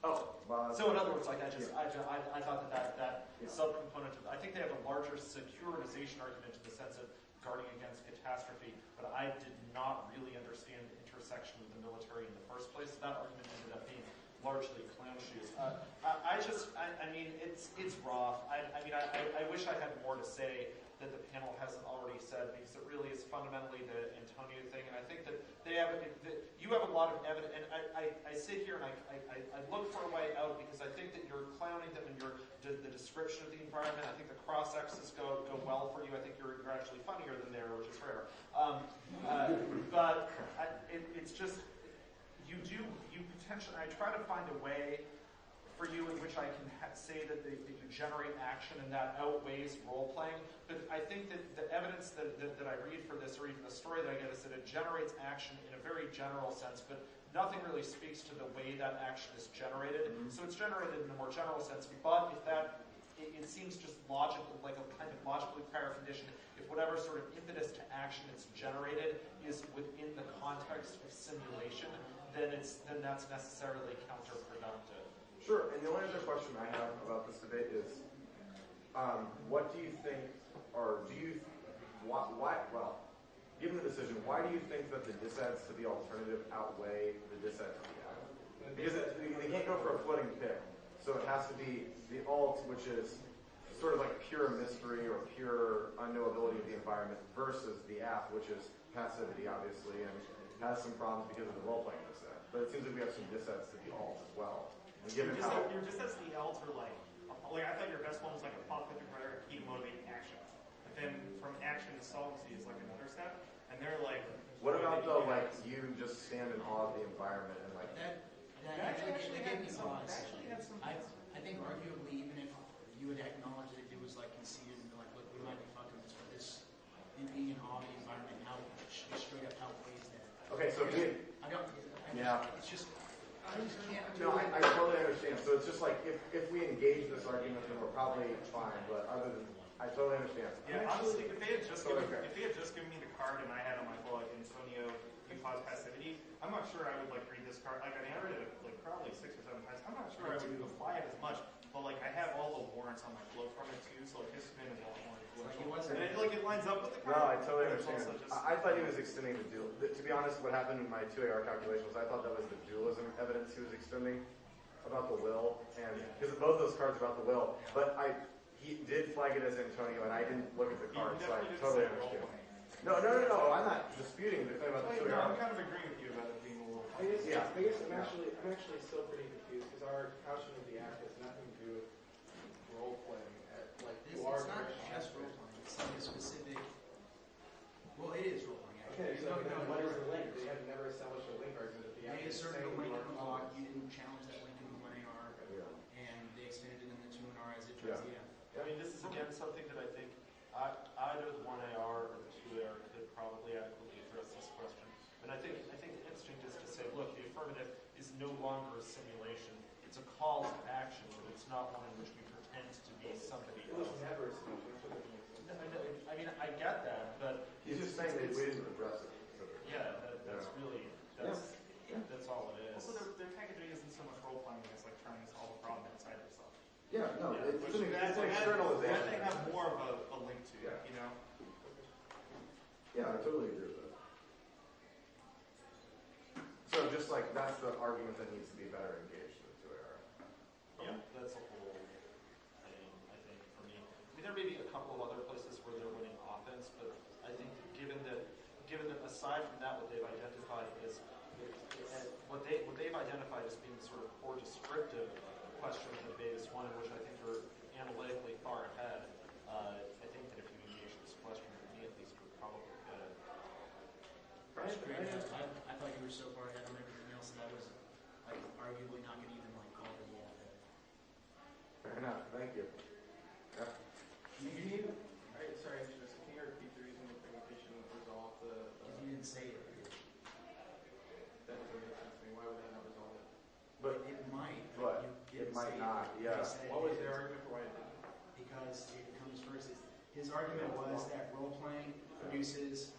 Oh, well, so in other words, like I thought that subcomponent of, I think they have a larger securitization argument in the sense of guarding against catastrophe, but I did not really understand the intersection with the military in the first place. So that argument ended up being largely clown shoes. I mean, it's rough. I wish I had more to say that the panel hasn't already said, because it really is fundamentally the Antonio thing, and I think that you have a lot of evidence, and I sit here and I look for a way out, because I think that you're clowning them in the description of the environment. I think the cross-X's go well for you. I think you're actually funnier than there, which is rare. But it's just, you potentially, I try to find a way for you in which I can say that you generate action and that outweighs role-playing. But I think that the evidence that I read for this, or even the story that I get, is that it generates action in a very general sense, but nothing really speaks to the way that action is generated. Mm-hmm. So it's generated in a more general sense, but if it seems just logical, like a kind of logically prior condition, if whatever sort of impetus to action it's generated is within the context of simulation, then that's necessarily counterproductive. Sure, and the only other question I have about this debate is, what do you think, or given the decision, why do you think that the disadds to the alternative outweigh the disadds to the act? Because they can't go for a floating pick, so it has to be the alt, which is sort of like pure mystery or pure unknowability of the environment, versus the app, which is passivity, obviously, and has some problems because of the role-playing dissad. But it seems like we have some dissads to the alt as well. Your dissads to the alt are like I thought your best one was like a conflict required key to motivate action. But then from action to solvency is like another step, and they're like. What about though, like you just stand in awe of the environment and like that actually gave me pause. I think arguably, even if you would acknowledge that it was like conceded and be like, look, we might be fucking this, but this in being in awe of the environment now straight up outweighs that. Okay, so it's just. No, I totally understand. So it's just like if we engage this argument, then we're probably fine. But other than, I totally understand. Yeah, honestly, if they had just given me the card and I had on my book Antonio can cause passivity, I'm not sure I would like read this card. Like I read it like probably 6 or 7 times. I'm not sure I would apply it as much. But like I have all the warrants on my flow from it too, so like histamine is a lot more influential. And it lines up with the card. No, I totally understand. I thought he was extending the dual. To be honest, what happened in my 2AR calculation was I thought that was the dualism evidence he was extending about the will, and because both those cards are about the will. But he did flag it as Antonio, and I didn't look at the card, so I totally understand. No, I'm not disputing the claim about the 2AR. I'm kind of agreeing with you about it being a little. I guess I'm actually still pretty confused because our caution of the act has nothing to do with role playing. It's not just role playing. It's like a specific. Well, it is role playing. Okay, so what is the link? They have never established a link argument at the act. They asserted a link in the law. You didn't challenge that link in the 1AR, and they either the 1AR or the 2AR could probably adequately address this question. And I think the instinct is to say, look, the affirmative is no longer a simulation. It's a call to action, but it's not one in which we pretend to be somebody else. It was never a simulation. I mean, I get that, but he's just saying that we didn't address it. Yeah, that's really that's all it is. Also, their packaging isn't so much role playing as like trying to solve a problem outside yourself. Yeah, no, Yeah, it's an externalization. That they have more of a link to, you know. Yeah, I totally agree with that. So just like that's the argument that needs to be better engaged in the 2AR. Yeah, that's a whole thing, I think, for me. I mean, there may be a couple of other places where they're winning offense, but I think that given that aside from that, what they've identified is what they've identified as being sort of core descriptive questions in beta 1, in which I think are analytically far ahead. I think that if you engage this question, for me at least, would probably get it. That's great. I thought you were so far ahead on everything else that I was like arguably not going to even like call it yet. Fair enough. Thank you. Yeah. Sorry, can you repeat the reason the presentation resolved the... Because you didn't say it. That doesn't make sense to me. Why would that not resolve it? But it might. But you it might not. Yeah. What was their argument for why it didn't? Because it comes first. His argument was that role playing produces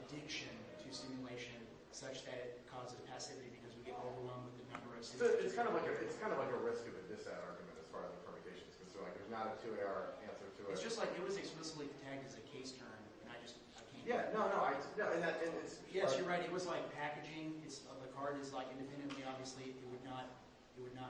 addiction to simulation, such that it causes passivity because we get overwhelmed with the number of. So it's kind of like a risk of a dissat argument as far as the permutation is concerned. Like there's not a 2AR answer to it. It's just like it was explicitly tagged as a case term, and I can't. Yeah. No. And it's. Yes, you're right. It was like packaging. It's the card is like independently. Obviously, it would not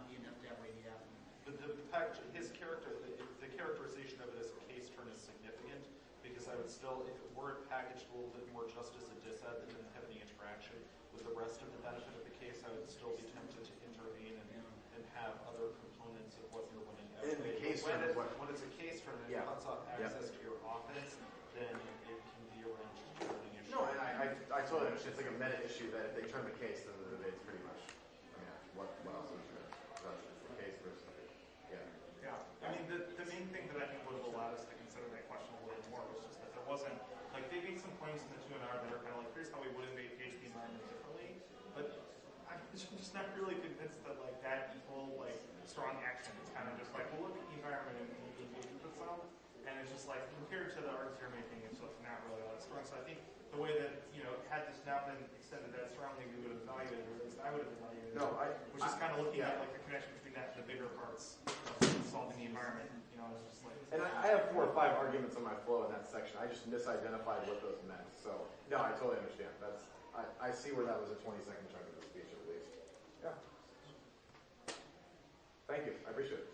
be enough to have radio out. The package, his character, the characterization of it as a case turn is significant because I would still, if it were packaged a little bit more just as a dissat that didn't have any interaction with the rest of the benefit of the case, I would still be tempted to intervene and have other components of what you're winning. In the case when it's a case turn and it cuts off access to your offense, then it can be arranged to winning issue. No, and I totally understand. It's like a meta issue that if they turn the case, then the debate's pretty much. I mean, what else is there? That's the case versus. Yeah, I mean, the main thing that I think would have allowed us to consider that question a little more was just that there wasn't, like, they made some claims in the 2NR that are kind of like, here's how we would engage the environment differently, but I'm just not really convinced that, like, that equal, like, strong action. It's kind of just like, well, look at the environment and engage with itself, and it's just like, compared to the arguments you're making, it's just not really that strong. So I think the way that, you know, had this not been extended that strongly, we would have evaluated, or at least I would have evaluated, which is kind of looking at, like, the connection between that and the bigger parts of solving the environment, you know, it's just like... And I have 4 or 5 arguments on my flow in that section. I just misidentified what those meant. So, no, I totally understand. I see where that was a 20-second chunk of the speech, at least. Yeah. Thank you. I appreciate it.